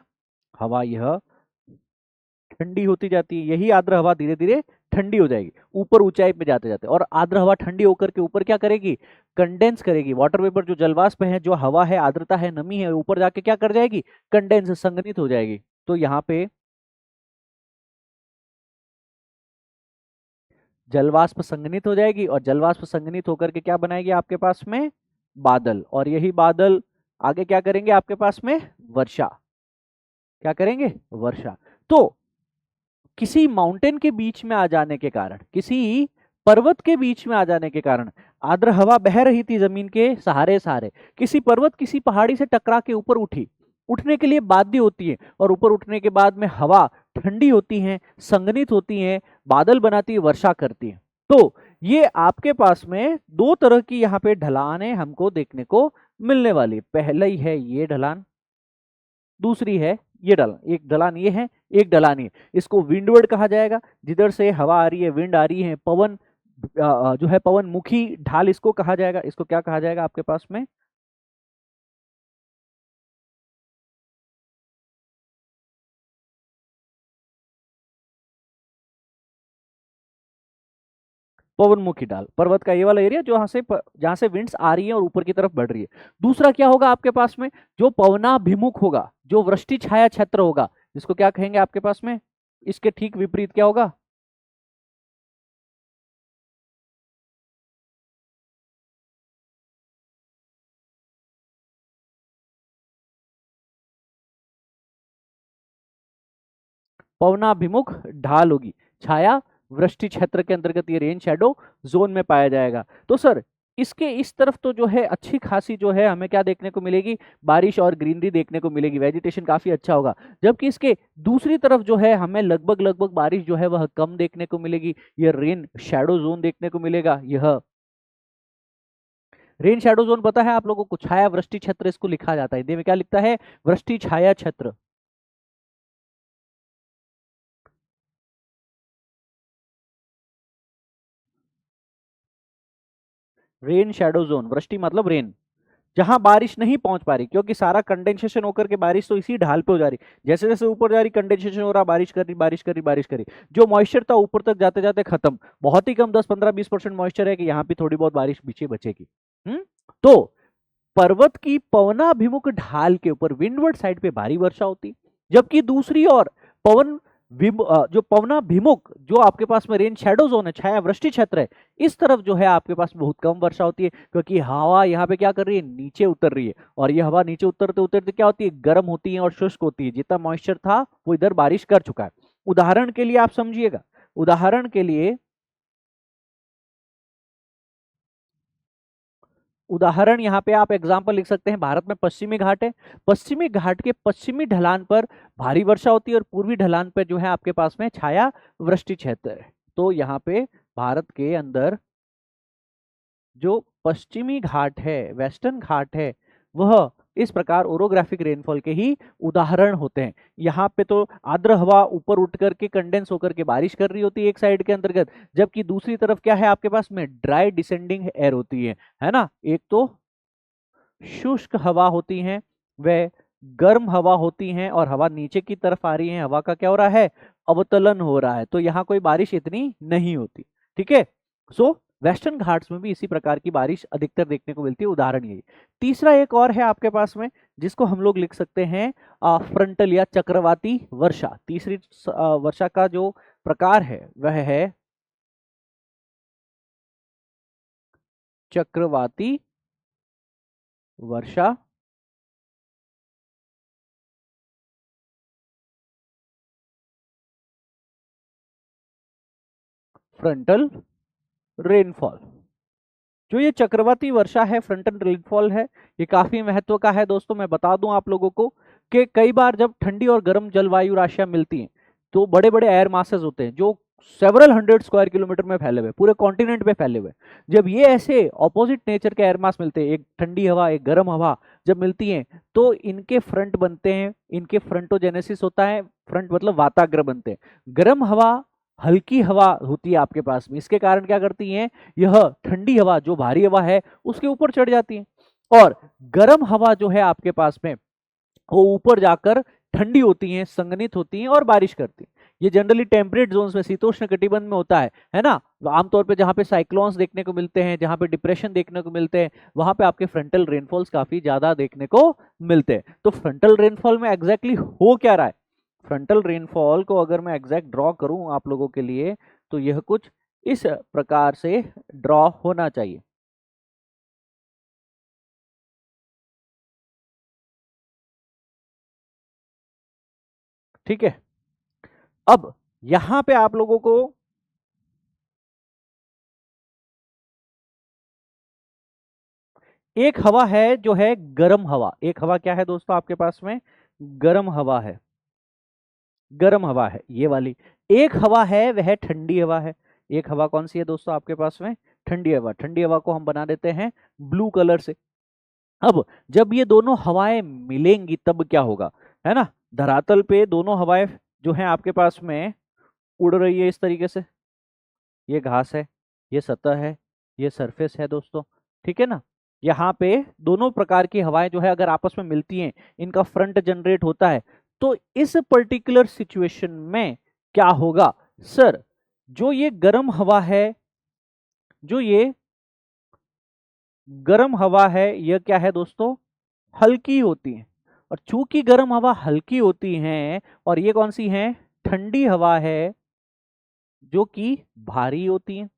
हवा यह ठंडी होती जाती है। यही आर्द्र हवा धीरे धीरे ठंडी हो जाएगी ऊपर ऊंचाई पे जाते जाते। और आर्द्र हवा ठंडी होकर के ऊपर क्या करेगी? कंडेंस करेगी। वाटर वेपर जो जलवाष्प है, जो हवा है, आर्द्रता है, नमी है, ऊपर जाके क्या कर जाएगी? कंडेंस, संघनित हो जाएगी। तो यहाँ पे जलवाष्प संघनित हो जाएगी, और जलवाष्प संघनित होकर के क्या बनाएगी आपके पास में? बादल। और यही बादल आगे क्या करेंगे आपके पास में? वर्षा। क्या करेंगे? वर्षा। तो किसी माउंटेन के बीच में आ जाने के कारण, किसी पर्वत के बीच में आ जाने के कारण, आर्द्र हवा बह रही थी जमीन के सहारे सहारे, किसी पर्वत, किसी पहाड़ी से टकरा के ऊपर उठी, उठने के लिए बाध्य होती है। और ऊपर उठने के बाद में हवा ठंडी होती है, संघनित होती है, बादल बनाती है, वर्षा करती है। तो ये आपके पास में दो तरह की यहाँ पे ढलानें हमको देखने को मिलने वाली। पहला ही है ये ढलान, दूसरी है ये ढलान। एक ढलान ये है, एक ढलान ये। इसको विंडवर्ड कहा जाएगा, जिधर से हवा आ रही है, विंड आ रही है, पवन जो है पवन मुखी ढाल इसको कहा जाएगा। इसको क्या कहा जाएगा आपके पास में? पवनमुखी ढाल। पर्वत का ये वाला एरिया जहां से विंड्स आ रही है और ऊपर की तरफ बढ़ रही है। दूसरा क्या होगा आपके पास में? जो पवनाभिमुख होगा, जो वृष्टि छाया क्षेत्र होगा, जिसको क्या कहेंगे आपके पास में? इसके ठीक विपरीत क्या होगा? पवनाभिमुख ढाल होगी। छाया वृष्टि क्षेत्र के अंतर्गत ये रेन शैडो जोन में पाया जाएगा। तो सर इसके इस तरफ तो जो है अच्छी खासी जो है हमें क्या देखने को मिलेगी? बारिश और ग्रीनरी देखने को मिलेगी, वेजिटेशन काफी अच्छा होगा। जबकि इसके दूसरी तरफ जो है हमें लगभग लगभग बारिश जो है वह कम देखने को मिलेगी। यह रेन शैडो जोन देखने को मिलेगा। यह रेन शैडो जोन पता है आप लोगों को? छाया वृष्टि क्षेत्र इसको लिखा जाता है। हिंदी में क्या लिखता है? वृष्टि छाया क्षेत्र। रेन शैडो जोन, वृष्टि मतलब रेन, जहां बारिश नहीं पहुंच पा रही, क्योंकि सारा कंडेंसेशन होकर के बारिश तो इसी ढाल पे हो जा रही। जैसे जैसे ऊपर जा रही कंडेंसेशन हो रहा, बारिश कर रही, बारिश कर रही, बारिश कर रही, जो मॉइस्चर था ऊपर तक जाते जाते खत्म। बहुत ही कम 10 15 20% मॉइस्चर है कि यहाँ पे थोड़ी बहुत बारिश पीछे बचेगी। तो पर्वत की पवनाभिमुख ढाल के ऊपर विंडवर्ड साइड पे भारी वर्षा होती, जबकि दूसरी ओर पवन जो पवनाभिमुख जो आपके पास में रेन शैडो जोन है, छाया वृष्टि क्षेत्र है, इस तरफ जो है आपके पास बहुत कम वर्षा होती है। क्योंकि हवा यहाँ पे क्या कर रही है? नीचे उतर रही है। और ये हवा नीचे उतरते उतरते क्या होती है? गर्म होती है और शुष्क होती है। जितना मॉइस्चर था वो इधर बारिश कर चुका है। उदाहरण के लिए आप समझिएगा, उदाहरण के लिए, उदाहरण यहाँ पे आप एग्जाम्पल लिख सकते हैं। भारत में पश्चिमी घाट है, पश्चिमी घाट के पश्चिमी ढलान पर भारी वर्षा होती है और पूर्वी ढलान पर जो है आपके पास में छाया वृष्टि क्षेत्र है। तो यहाँ पे भारत के अंदर जो पश्चिमी घाट है, वेस्टर्न घाट है, वह इस प्रकार ओरोग्राफिक रेनफॉल के ही उदाहरण होते हैं। यहाँ पे तो आर्द्र हवा ऊपर उठ करके कंडेंस होकर के बारिश कर रही होती है एक साइड के अंतर्गत, जबकि दूसरी तरफ क्या है आपके पास में? ड्राई डिसेंडिंग एयर होती है ना। एक तो शुष्क हवा होती हैं, वह गर्म हवा होती हैं, और हवा नीचे की तरफ आ रही है। हवा का क्या हो रहा है? अवतलन हो रहा है। तो यहाँ कोई बारिश इतनी नहीं होती। ठीक है। सो वेस्टर्न घाट्स में भी इसी प्रकार की बारिश अधिकतर देखने को मिलती है। उदाहरण यही। तीसरा एक और है आपके पास में, जिसको हम लोग लिख सकते हैं फ्रंटल या चक्रवाती वर्षा। तीसरी वर्षा का जो प्रकार है वह है चक्रवाती वर्षा, फ्रंटल रेनफॉल। जो ये चक्रवाती वर्षा है, फ्रंटल रेनफॉल है, ये काफी महत्व का है दोस्तों। मैं बता दूं आप लोगों को कि कई बार जब ठंडी और गर्म जलवायु राशियां मिलती हैं, तो बड़े बड़े एयर मासेस होते हैं जो सेवरल 100 स्क्वायर किलोमीटर में फैले हुए, पूरे कॉन्टिनेंट पे फैले हुए। जब ये ऐसे ऑपोजिट नेचर के एयर मास मिलते हैं, एक ठंडी हवा एक गर्म हवा जब मिलती है, तो इनके फ्रंट बनते हैं, इनके फ्रंटोजेनेसिस होता है। फ्रंट मतलब वाताग्र बनते हैं। गर्म हवा, हल्की हवा होती है आपके पास में, इसके कारण क्या करती है? यह ठंडी हवा जो भारी हवा है उसके ऊपर चढ़ जाती है, और गर्म हवा जो है आपके पास में वो ऊपर जाकर ठंडी होती हैं, संघनित होती हैं और बारिश करती हैं। ये जनरली टेम्परेट जोन्स में, शीतोष्ण कटिबंध में होता है ना। आमतौर पे जहां पे साइक्लोन्स देखने को मिलते हैं, जहां पे डिप्रेशन देखने को मिलते हैं, वहां पे आपके फ्रंटल रेनफॉल्स काफी ज्यादा देखने को मिलते हैं। तो फ्रंटल रेनफॉल में एग्जैक्टली हो क्या रहा है? फ्रंटल रेनफॉल को अगर मैं एग्जैक्ट ड्रॉ करूं आप लोगों के लिए, तो यह कुछ इस प्रकार से ड्रॉ होना चाहिए। ठीक है। अब यहां पे आप लोगों को एक हवा है जो है गर्म हवा। एक हवा क्या है दोस्तों आपके पास में? गर्म हवा है। गर्म हवा है ये वाली। एक हवा है वह ठंडी हवा है। एक हवा कौन सी है दोस्तों आपके पास में? ठंडी हवा। ठंडी हवा को हम बना देते हैं ब्लू कलर से। अब जब ये दोनों हवाएं मिलेंगी तब क्या होगा, है ना? धरातल पे दोनों हवाएं जो हैं आपके पास में उड़ रही है इस तरीके से। ये घास है, ये सतह है, ये सरफेस है दोस्तों, ठीक है ना? यहाँ पे दोनों प्रकार की हवाएं जो है अगर आपस में मिलती हैं, इनका फ्रंट जनरेट होता है, तो इस पर्टिकुलर सिचुएशन में क्या होगा सर? जो ये गर्म हवा है, जो ये गर्म हवा है, यह क्या है दोस्तों? हल्की होती है। और चूंकि गर्म हवा हल्की होती है और ये कौन सी है? ठंडी हवा है, जो कि भारी होती है।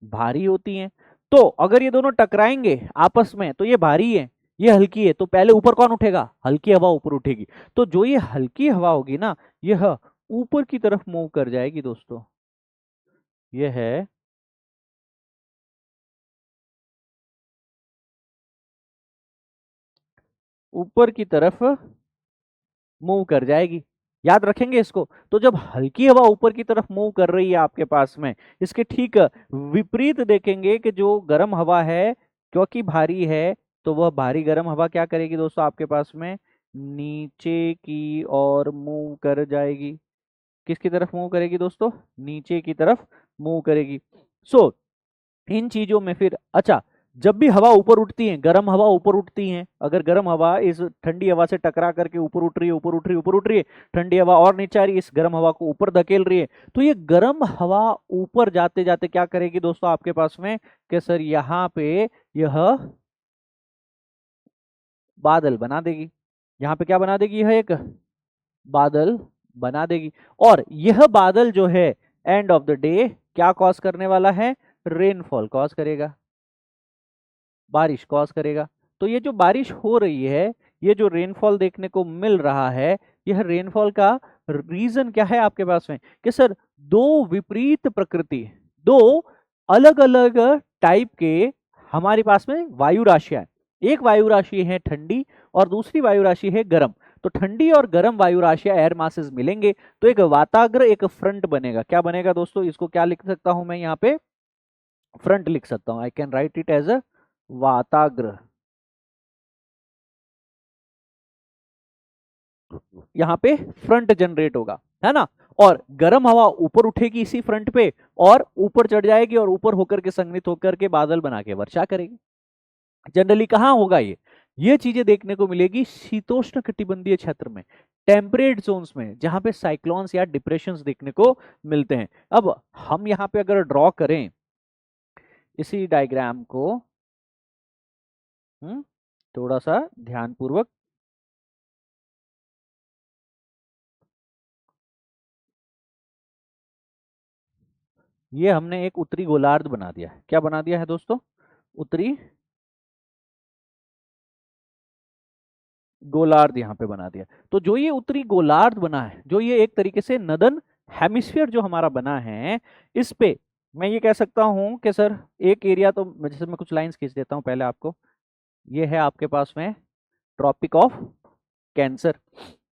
भारी होती हैं। तो अगर ये दोनों टकराएंगे आपस में तो ये भारी है, ये हल्की है, तो पहले ऊपर कौन उठेगा? हल्की हवा ऊपर उठेगी। तो जो ये हल्की हवा होगी ना, यह ऊपर की तरफ मूव कर जाएगी दोस्तों। यह है ऊपर की तरफ मूव कर जाएगी। याद रखेंगे इसको। तो जब हल्की हवा ऊपर की तरफ मूव कर रही है आपके पास में, इसके ठीक विपरीत देखेंगे कि जो गर्म हवा है, क्योंकि भारी है, तो वह भारी गर्म हवा क्या करेगी दोस्तों आपके पास में? नीचे की ओर मूव कर जाएगी। किसकी तरफ मूव करेगी दोस्तों? नीचे की तरफ मूव करेगी। सो इन चीजों में फिर अच्छा, जब भी हवा ऊपर उठती है, गर्म हवा ऊपर उठती है, अगर गर्म हवा इस ठंडी हवा से टकरा करके ऊपर उठ रही है, ऊपर उठ रही है, ऊपर उठ रही है, ठंडी हवा और नीचे आ रही है, इस गर्म हवा को ऊपर धकेल रही है, तो ये गर्म हवा ऊपर जाते जाते क्या करेगी दोस्तों आपके पास में? कि सर यहाँ पे यह बादल बना देगी। यहाँ पे क्या बना देगी? यह एक बादल बना देगी। और यह बादल जो है एंड ऑफ द डे क्या कॉज करने वाला है? रेनफॉल कॉज करेगा, बारिश कॉज करेगा। तो ये जो बारिश हो रही है, ये जो रेनफॉल देखने को मिल रहा है, यह रेनफॉल का रीजन क्या है आपके पास में? कि सर दो विपरीत प्रकृति, दो अलग अलग टाइप के हमारे पास में वायु राशियां, एक वायु राशि है ठंडी और दूसरी वायु राशि है गर्म। तो ठंडी और गर्म वायु राशियां एयर मासेस मिलेंगे तो एक वाताग्र, एक फ्रंट बनेगा। क्या बनेगा दोस्तों? इसको क्या लिख सकता हूं मैं यहाँ पे? फ्रंट लिख सकता हूं। I can write it as a वाताग्र। यहाँ पे फ्रंट जनरेट होगा, है ना? और गर्म हवा ऊपर उठेगी इसी फ्रंट पे और ऊपर चढ़ जाएगी और ऊपर होकर के संघनित होकर के बादल बना के वर्षा करेगी। जनरली कहाँ होगा ये चीजें देखने को मिलेगी शीतोष्ण कटिबंधीय क्षेत्र में, टेम्परेट जोन्स में, जहां पे साइक्लोन्स या डिप्रेशंस देखने को मिलते हैं। अब हम यहाँ पे अगर ड्रॉ करें इसी डायग्राम को, थोड़ा सा ध्यानपूर्वक, ये हमने एक उत्तरी गोलार्ध बना दिया है। क्या बना दिया है दोस्तों? उत्तरी गोलार्ध यहाँ पे बना दिया। तो जो ये उत्तरी गोलार्ध बना है, जो ये एक तरीके से नदन हेमिस्फीयर जो हमारा बना है, इस पे मैं ये कह सकता हूं कि सर एक एरिया तो, जैसे मैं कुछ लाइंस खींच देता हूं पहले आपको। ये है आपके पास में ट्रॉपिक ऑफ कैंसर,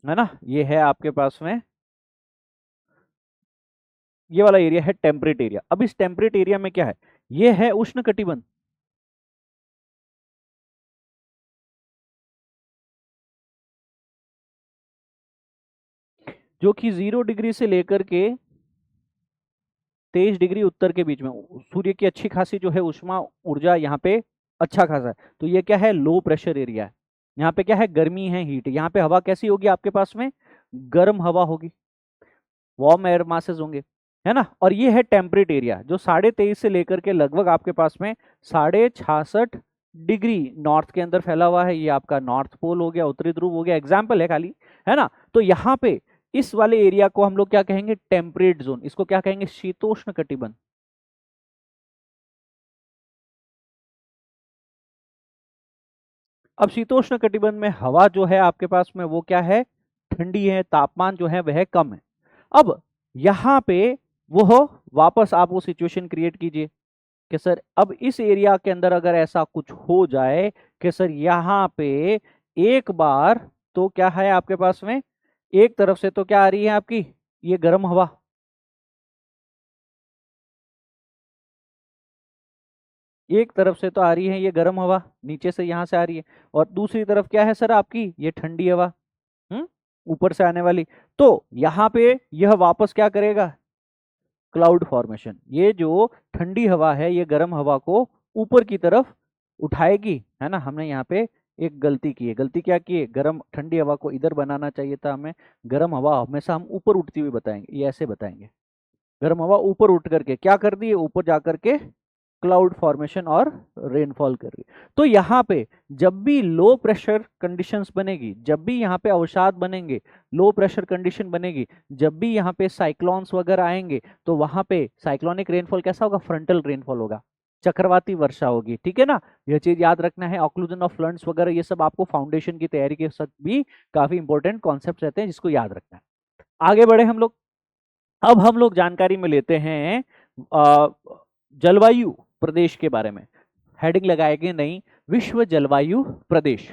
है ना? ये है आपके पास में, ये वाला एरिया है टेम्परेट एरिया। अब इस टेम्परेट एरिया में क्या है? ये है उष्ण कटिबंध, जो कि 0 डिग्री से लेकर के 23 डिग्री उत्तर के बीच में सूर्य की अच्छी खासी जो है उष्मा ऊर्जा यहाँ पे अच्छा खासा है। तो ये क्या है? लो प्रेशर एरिया है। यहाँ पे क्या है? गर्मी है, हीट। यहाँ पे हवा कैसी होगी आपके पास में? गर्म हवा होगी, वार्म एयर मासेस होंगे, है ना? और ये है टेम्परेट एरिया, जो 23.5 से लेकर के लगभग आपके पास में 66.5 डिग्री नॉर्थ के अंदर फैला हुआ है। ये आपका नॉर्थ पोल हो गया, उत्तरी ध्रुव हो गया, एग्जाम्पल है खाली, है ना? तो यहाँ पे इस वाले एरिया को हम लोग क्या कहेंगे? Temperate zone. इसको क्या कहेंगे? शीतोष्ण कटिबंध। अब शीतोष्ण कटिबंध में हवा जो है आपके पास में वो क्या है? ठंडी है, तापमान जो है वह कम है। अब यहाँ पे वो वापस आप वो सिचुएशन क्रिएट कीजिए कि सर अब इस एरिया के अंदर अगर ऐसा कुछ हो जाए कि सर यहाँ पे एक बार, तो क्या है आपके पास में? एक तरफ से तो क्या आ रही है आपकी? ये गर्म हवा, एक तरफ से तो आ रही है ये गर्म हवा, नीचे से यहाँ से आ रही है, और दूसरी तरफ क्या है सर आपकी, ये ठंडी हवा, ऊपर से आने वाली। तो यहाँ पे यह वापस क्या करेगा, क्लाउड फॉर्मेशन। ये जो ठंडी हवा है ये गर्म हवा को ऊपर की तरफ उठाएगी, है ना। हमने यहाँ पे एक गलती की है। गलती क्या की है, गर्म ठंडी हवा को इधर बनाना चाहिए था हमें, गर्म हवा हमेशा हम ऊपर उठती हुई बताएंगे, ये ऐसे बताएंगे। गर्म हवा ऊपर उठ करके क्या कर दी है, ऊपर जा करके क्लाउड फॉर्मेशन और रेनफॉल कर रही है। तो यहाँ पे जब भी लो प्रेशर कंडीशंस बनेगी, जब भी यहाँ पे अवसाद बनेंगे, लो प्रेशर कंडीशन बनेगी, जब भी यहाँ पे साइक्लोन्स वगैरह आएंगे, तो वहां पे साइक्लोनिक रेनफॉल कैसा होगा, फ्रंटल रेनफॉल होगा, चक्रवाती वर्षा होगी, ठीक है ना। यह चीज याद रखना है। ऑक्लूजन ऑफ फ्लड्स वगैरह ये सब आपको फाउंडेशन की तैयारी के साथ भी काफी इंपॉर्टेंट कॉन्सेप्ट रहते हैं, जिसको याद रखना है। आगे बढ़े हम लोग। अब हम लोग जानकारी में लेते हैं जलवायु प्रदेश के बारे में। हेडिंग लगाएंगे नहीं, विश्व जलवायु प्रदेश।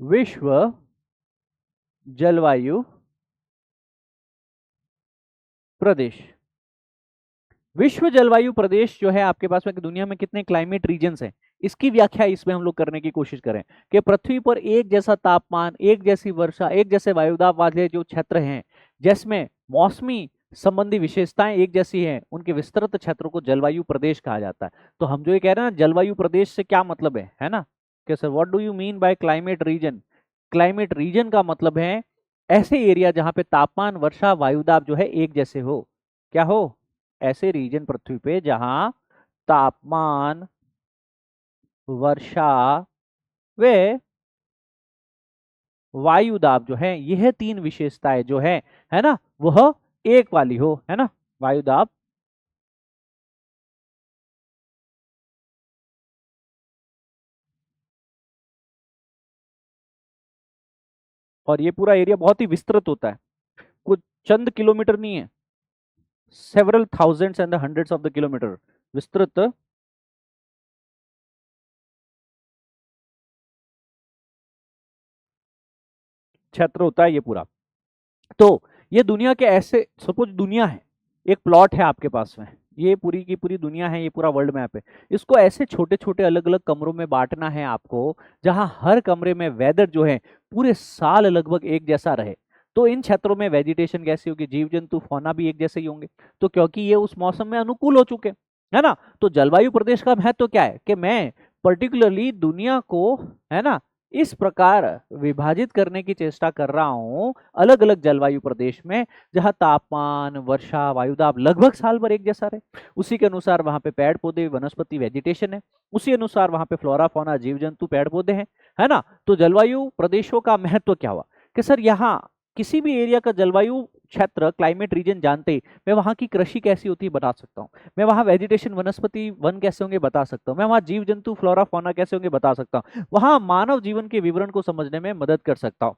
विश्व जलवायु प्रदेश। विश्व जलवायु प्रदेश जो है आपके पास में दुनिया में कितने क्लाइमेट रीजन्स हैं, इसकी व्याख्या इसमें हम लोग करने की कोशिश करें कि पृथ्वी पर एक जैसा तापमान, एक जैसी वर्षा, एक जैसे वायुदाब वाले जो क्षेत्र हैं, जिसमें मौसमी संबंधी विशेषताएं एक जैसी हैं, उनके विस्तृत क्षेत्रों को जलवायु प्रदेश कहा जाता है। तो हम जो ये कह रहे हैं ना जलवायु प्रदेश से क्या मतलब है ना, कि sir what do you mean by climate reason. Climate reason का मतलब है ऐसे एरिया जहां पे तापमान, वर्षा, वायुदाब जो है एक जैसे हो। क्या हो, ऐसे रीजन पृथ्वी पे जहां तापमान, वर्षा व वायुदाब जो है, यह तीन विशेषताएं जो है ना, वह एक वाली हो, है ना, वायुदाब। और ये पूरा एरिया बहुत ही विस्तृत होता है, कुछ चंद किलोमीटर नहीं है, several thousands and hundreds of the kilometre विस्तृत क्षेत्र होता है ये पूरा। तो ये दुनिया के ऐसे, सपोज दुनिया है, एक प्लॉट है आपके पास में, ये पूरी की पूरी दुनिया है, ये पूरा वर्ल्ड मैप है। इसको ऐसे छोटे छोटे अलग अलग कमरों में बांटना है आपको, जहां हर कमरे में वेदर जो है पूरे साल लगभग एक जैसा रहे। तो इन क्षेत्रों में वेजिटेशन कैसी होगी, जीव जंतु फौना भी एक जैसे ही होंगे, तो क्योंकि ये उस मौसम में अनुकूल हो चुके, है ना। तो जलवायु प्रदेश का महत्व क्या है कि मैं पर्टिकुलरली दुनिया को, है ना, इस प्रकार विभाजित करने की चेष्टा कर रहा हूं अलग अलग जलवायु प्रदेश में, जहां तापमान, वर्षा, वायुदाब लगभग साल भर एक जैसा रहे। उसी के अनुसार वहां पे पेड़ पौधे, वनस्पति, वेजिटेशन है, उसी अनुसार वहां पे फ्लोरा फौना, जीव जंतु, पेड़ पौधे हैं, है ना। तो जलवायु प्रदेशों का महत्व क्या हुआ कि सर यहाँ किसी भी एरिया का जलवायु क्षेत्र, क्लाइमेट रीजन जानते ही मैं वहां की कृषि कैसी होती है बता सकता हूँ, मैं वहां वेजिटेशन, वनस्पति, वन कैसे होंगे बता सकता हूँ, मैं वहां जीव जंतु, फ्लोरा फौना कैसे होंगे बता सकता हूँ, वहां मानव जीवन के विवरण को समझने में मदद कर सकता हूँ।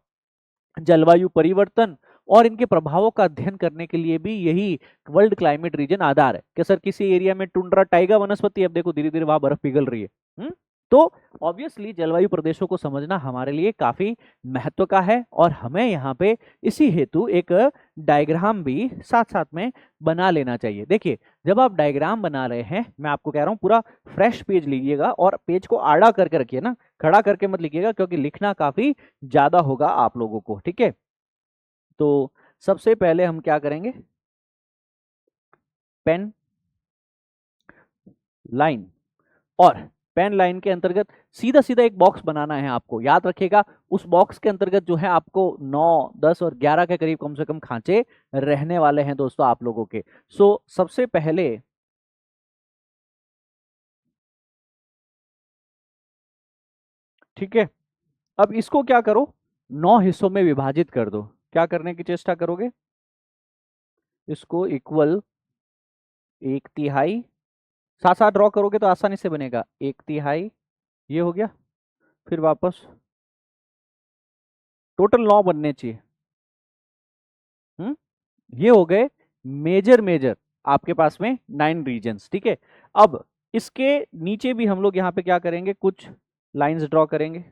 जलवायु परिवर्तन और इनके प्रभावों का अध्ययन करने के लिए भी यही वर्ल्ड क्लाइमेट रीजन आधार है कि सर किसी एरिया में टुंड्रा टाइगा वनस्पति, अब देखो धीरे धीरे वहां बर्फ पिघल रही है। तो ऑब्वियसली जलवायु प्रदेशों को समझना हमारे लिए काफी महत्व का है, और हमें यहाँ पे इसी हेतु एक डायग्राम भी साथ साथ में बना लेना चाहिए। देखिए जब आप डायग्राम बना रहे हैं, मैं आपको कह रहा हूँ पूरा फ्रेश पेज लीजिएगा, और पेज को आड़ा करके रखिए ना, खड़ा करके मत लिखिएगा, क्योंकि लिखना काफी ज्यादा होगा आप लोगों को, ठीक है। तो सबसे पहले हम क्या करेंगे, पेन लाइन, और पेन लाइन के अंतर्गत सीधा सीधा एक बॉक्स बनाना है आपको। याद रखिएगा उस बॉक्स के अंतर्गत जो है आपको 9, 10 और 11 के करीब कम से कम खांचे रहने वाले हैं दोस्तों आप लोगों के। सबसे पहले ठीक है, अब इसको क्या करो, 9 हिस्सों में विभाजित कर दो। क्या करने की चेष्टा करोगे, इसको इक्वल 1/3, साथ साथ ड्रॉ करोगे तो आसानी से बनेगा, 1/3 ये हो गया, फिर वापस टोटल 9 बनने चाहिए। ये हो गए मेजर मेजर आपके पास में 9 रीजन्स, ठीक है। अब इसके नीचे भी हम लोग यहाँ पे क्या करेंगे, कुछ लाइंस ड्रॉ करेंगे।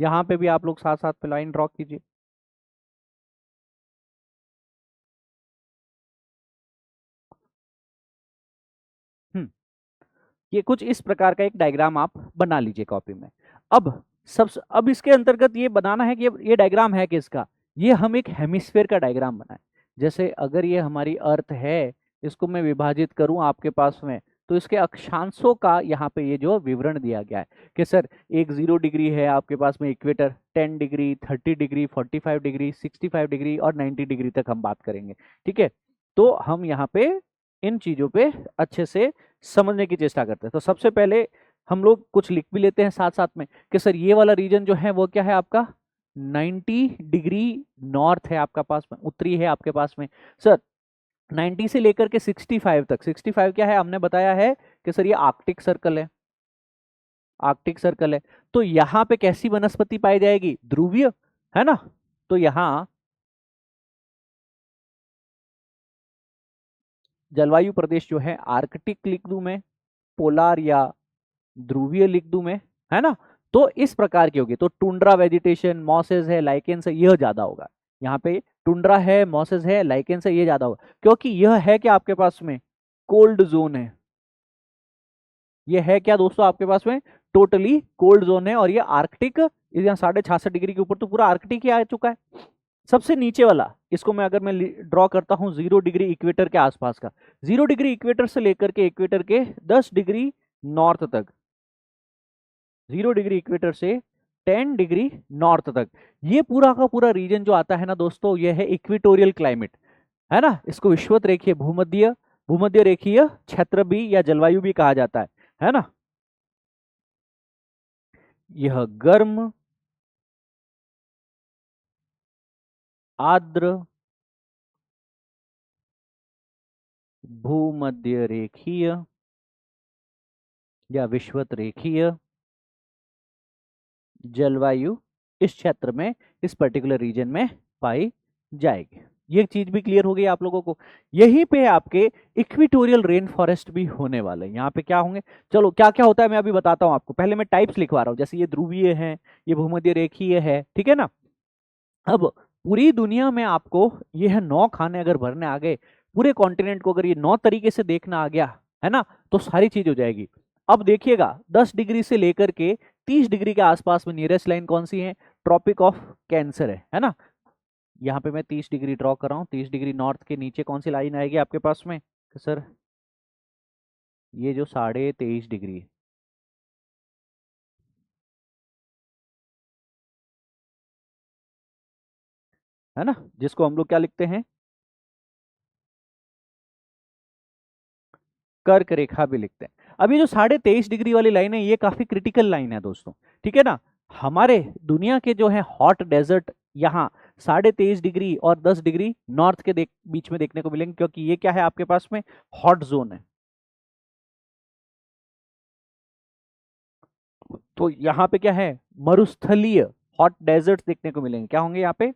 यहाँ पे भी आप लोग साथ साथ पे लाइन ड्रॉ कीजिए। हम्म, ये कुछ इस प्रकार का एक डायग्राम आप बना लीजिए कॉपी में। अब इसके अंतर्गत ये बनाना है कि ये डायग्राम है किसका, ये हम एक हेमिस्फेयर का डायग्राम बनाए। जैसे अगर ये हमारी अर्थ है, इसको मैं विभाजित करूं आपके पास में, तो इसके अक्षांशों का यहाँ पे ये जो विवरण दिया गया है कि सर एक 0 डिग्री है आपके पास में equator, 10 degree, 30 degree, 45 degree, 65 degree और 90 डिग्री तक हम बात करेंगे। ठीक है, तो हम यहाँ पे इन चीजों पे अच्छे से समझने की चेष्टा करते हैं। तो सबसे पहले हम लोग कुछ लिख भी लेते हैं साथ साथ में कि सर ये वाला रीजन जो है वो क्या है आपका 90 डिग्री नॉर्थ है आपका पास में, उत्तरी है आपके पास में। सर 90 से लेकर के 65 तक, 65 क्या है हमने बताया है कि सर ये आर्कटिक सर्कल है, आर्कटिक सर्कल है। तो यहाँ पे कैसी वनस्पति पाई जाएगी, ध्रुवीय, है ना। तो यहाँ जलवायु प्रदेश जो है आर्कटिक लिख दूं मैं, पोलार या ध्रुवीय लिख दूं मैं, है ना। तो इस प्रकार की होगी। तो टुंड्रा वेजिटेशन, मॉसेस है, लाइकेंस है, यह ज्यादा होगा यहाँ पे। टुंड्रा है, मॉसेस है, लाइकेंस है, ये ज्यादा होगा क्योंकि यह है कि आपके पास में कोल्ड जोन है। ये है क्या दोस्तों आपके पास में टोटली कोल्ड जोन है, और ये आर्कटिक, यहाँ 66.5 डिग्री के ऊपर तो पूरा आर्कटिक ही आ चुका है। सबसे नीचे वाला इसको मैं अगर मैं ड्रॉ करता हूं 0 डिग्री इक्वेटर के आसपास का, 0 डिग्री इक्वेटर से लेकर के इक्वेटर के 10 डिग्री नॉर्थ तक, 0 डिग्री इक्वेटर से 10 डिग्री नॉर्थ तक, ये पूरा का पूरा रीजन जो आता है ना दोस्तों, ये है इक्वेटोरियल क्लाइमेट, है ना। इसको विषुवत रेखीय भूमध्य, भूमध्य रेखीय क्षेत्र भी या जलवायु भी कहा जाता है ना। यह गर्म, आर्द्र, भूमध्य रेखीय या विषुवत रेखीय जलवायु इस क्षेत्र में, इस पर्टिकुलर रीजन में पाई जाएगी। ये चीज भी क्लियर हो गई आप लोगों को। यहीं पे आपके इक्वेटोरियल रेन फॉरेस्ट भी होने वाले हैं। यहाँ पे क्या होंगे, चलो क्या क्या होता है मैं अभी बताता हूँ आपको। पहले मैं टाइप्स लिखवा रहा हूँ, जैसे ये ध्रुवीय है, ये भूमध्य रेखीय है, ठीक है ना। अब पूरी दुनिया में आपको यह 9 खाने अगर भरने आ गए, पूरे कॉन्टिनेंट को अगर ये 9 तरीके से देखना आ गया, है ना, तो सारी चीज हो जाएगी। अब देखिएगा 10 डिग्री से लेकर के 30 डिग्री के आसपास में नियरेस्ट लाइन कौन सी है, ट्रॉपिक ऑफ कैंसर है ना। यहाँ पे मैं 30 डिग्री ड्रॉ कर रहा हूँ, 30 डिग्री नॉर्थ के नीचे कौन सी लाइन आएगी आपके पास में, तो सर ये जो 23.5 डिग्री है ना, जिसको हम लोग क्या लिखते हैं, कर्क रेखा भी लिखते हैं। अब ये जो 23.5 डिग्री वाली लाइन है, ये काफी क्रिटिकल लाइन है दोस्तों, ठीक है ना। हमारे दुनिया के जो है हॉट डेजर्ट यहाँ 23.5 डिग्री और 10 डिग्री नॉर्थ के बीच में देखने को मिलेंगे, क्योंकि ये क्या है आपके पास में हॉट जोन है। तो यहाँ पे क्या है, मरुस्थलीय हॉट डेजर्ट देखने को मिलेंगे। क्या होंगे यहाँ पे,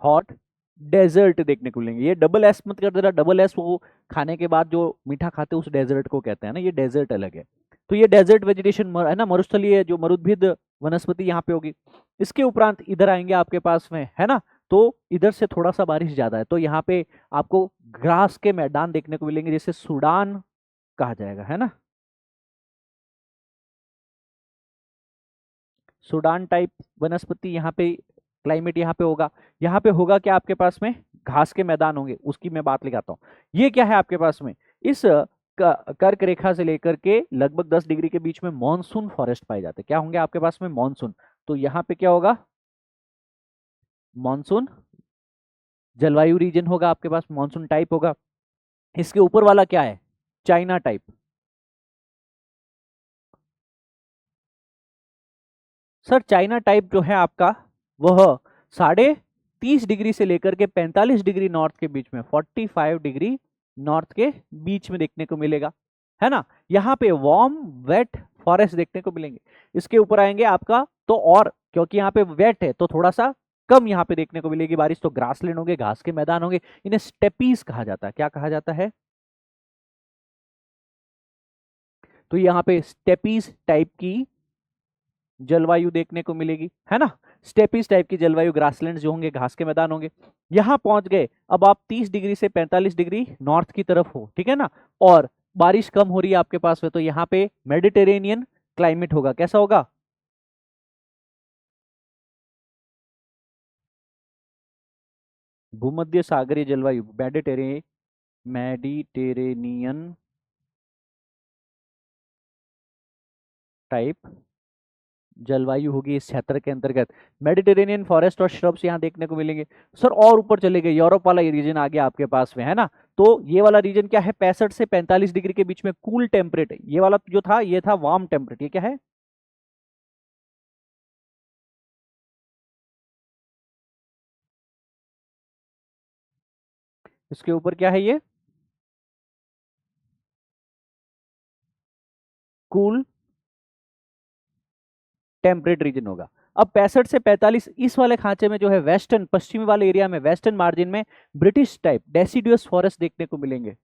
हॉट डेजर्ट देखने को मिलेंगे। ये डबल एस मत कर देना, डबल एस वो खाने के बाद जो मीठा खाते हैं उस डेजर्ट को कहते हैं ना, ये डेजर्ट अलग है। तो ये डेजर्ट वेजिटेशन है ना, मरुस्थलीय जो मरुद्भिद वनस्पति यहाँ पे होगी। इसके उपरांत इधर आएंगे आपके पास में, है ना, तो इधर से थोड़ा सा बारिश ज्यादा है, तो यहाँ पे आपको ग्रास के मैदान देखने को मिलेंगे, जिसे सूडान कहा जाएगा, है ना। सूडान टाइप वनस्पति यहाँ पे, क्लाइमेट यहाँ पे होगा। यहाँ पे होगा क्या आपके पास में, घास के मैदान होंगे, उसकी मैं बात लगाता हूँ। ये क्या है आपके पास में, इस कर्क रेखा से लेकर के लगभग 10 डिग्री के बीच में मॉनसून फॉरेस्ट पाए जाते हैं। क्या होंगे आपके पास में, मॉनसून। तो यहाँ पे क्या होगा, मॉनसून जलवायु रीजन होगा आपके पास, मॉनसून टाइप होगा। इसके ऊपर वाला क्या है, China type. Sir China type जो है आपका, वह 30.5 डिग्री से लेकर के 45 डिग्री नॉर्थ के बीच में, 45 डिग्री नॉर्थ के बीच में देखने को मिलेगा, है ना। यहाँ पे वार्म वेट फॉरेस्ट देखने को मिलेंगे। इसके ऊपर आएंगे आपका तो, और क्योंकि यहाँ पे वेट है तो थोड़ा सा कम यहाँ पे देखने को मिलेगी बारिश, तो ग्रासलैंड होंगे, घास के मैदान होंगे। इन्हें स्टेपीज कहा जाता है। क्या कहा जाता है, तो यहाँ पे स्टेपीज टाइप की जलवायु देखने को मिलेगी, है ना। स्टेपीज टाइप की जलवायु, ग्रासलैंड जो होंगे, घास के मैदान होंगे। यहां पहुंच गए, अब आप 30 डिग्री से 45 डिग्री नॉर्थ की तरफ हो, ठीक है ना, और बारिश कम हो रही है आपके पास में, तो यहाँ पे मेडिटेरेनियन क्लाइमेट होगा। कैसा होगा? भूमध्य सागरीय जलवायु, मेडिटेरेनियन टाइप जलवायु होगी इस क्षेत्र के अंतर्गत। मेडिटेरेनियन फॉरेस्ट और श्रब्स यहाँ देखने को मिलेंगे। सर और ऊपर चले गए, यूरोप वाला ये रीजन आ गया आपके पास में, है ना। तो ये वाला रीजन क्या है? 65 से 45 डिग्री के बीच में कूल टेम्परेट। ये वाला जो था ये था वार्म टेम्परेट। ये क्या है? इसके ऊपर क्या है? ये कूल टेम्परेट रीजन होगा। अब 65 से 45 इस वाले खांचे में जो है वेस्टर्न, पश्चिमी वाले एरिया में, वेस्टर्न मार्जिन में ब्रिटिश टाइप डेसिडुअस फॉरेस्ट देखने को मिलेंगे।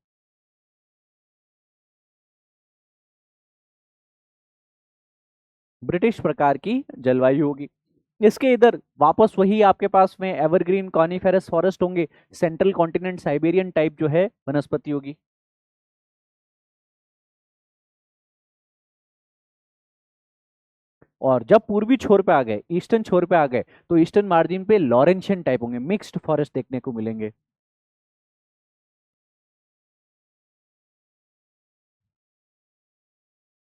ब्रिटिश प्रकार की जलवायु होगी। इसके इधर वापस वही आपके पास में एवरग्रीन कॉनिफेरस फॉरेस्ट होंगे। सेंट्रल कॉन्टिनेंट साइबेरियन टाइप जो है वनस्पति होगी। और जब पूर्वी छोर पे आ गए, ईस्टर्न छोर पे आ गए, तो ईस्टर्न मार्जिन पे लॉरेंशियन टाइप होंगे, मिक्स्ड फॉरेस्ट देखने को मिलेंगे।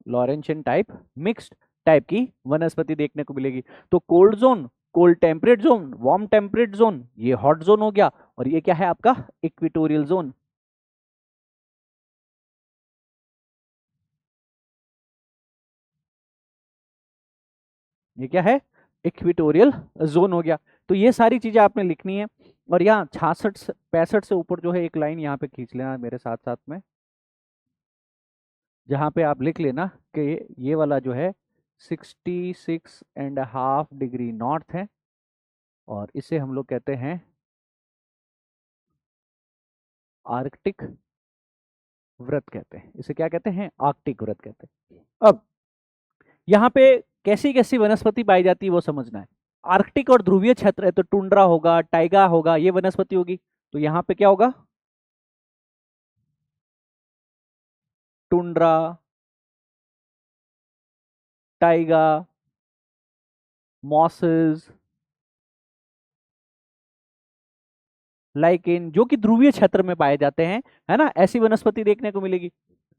लॉरेंशियन टाइप, मिक्स्ड टाइप की वनस्पति देखने को मिलेगी। तो cold zone, cold temperate zone, warm temperate zone, ये हॉट जोन हो गया। और ये क्या है आपका? Equatorial zone. ये क्या है? इक्वेटोरियल जोन हो गया। तो ये सारी चीजें आपने लिखनी है। और यहाँ 65 से ऊपर जो है एक लाइन यहाँ पे खींच लेना मेरे साथ साथ में, जहाँ पे आप लिख लेना कि ये वाला जो है 66.5 डिग्री नॉर्थ है, और इसे हम लोग कहते हैं आर्कटिक व्रत कहते हैं। इसे क्या कहते हैं? आर्कटिक व्रत कहते हैं। अब यहाँ पे कैसी कैसी वनस्पति पाई जाती है वो समझना है। आर्कटिक और ध्रुवीय क्षेत्र है तो टुंड्रा होगा, टाइगा होगा, ये वनस्पति होगी। तो यहाँ पे क्या होगा? टुंड्रा, टाइगा, मॉसेस, लाइकेन, जो कि ध्रुवीय क्षेत्र में पाए जाते हैं, है ना, ऐसी वनस्पति देखने को मिलेगी।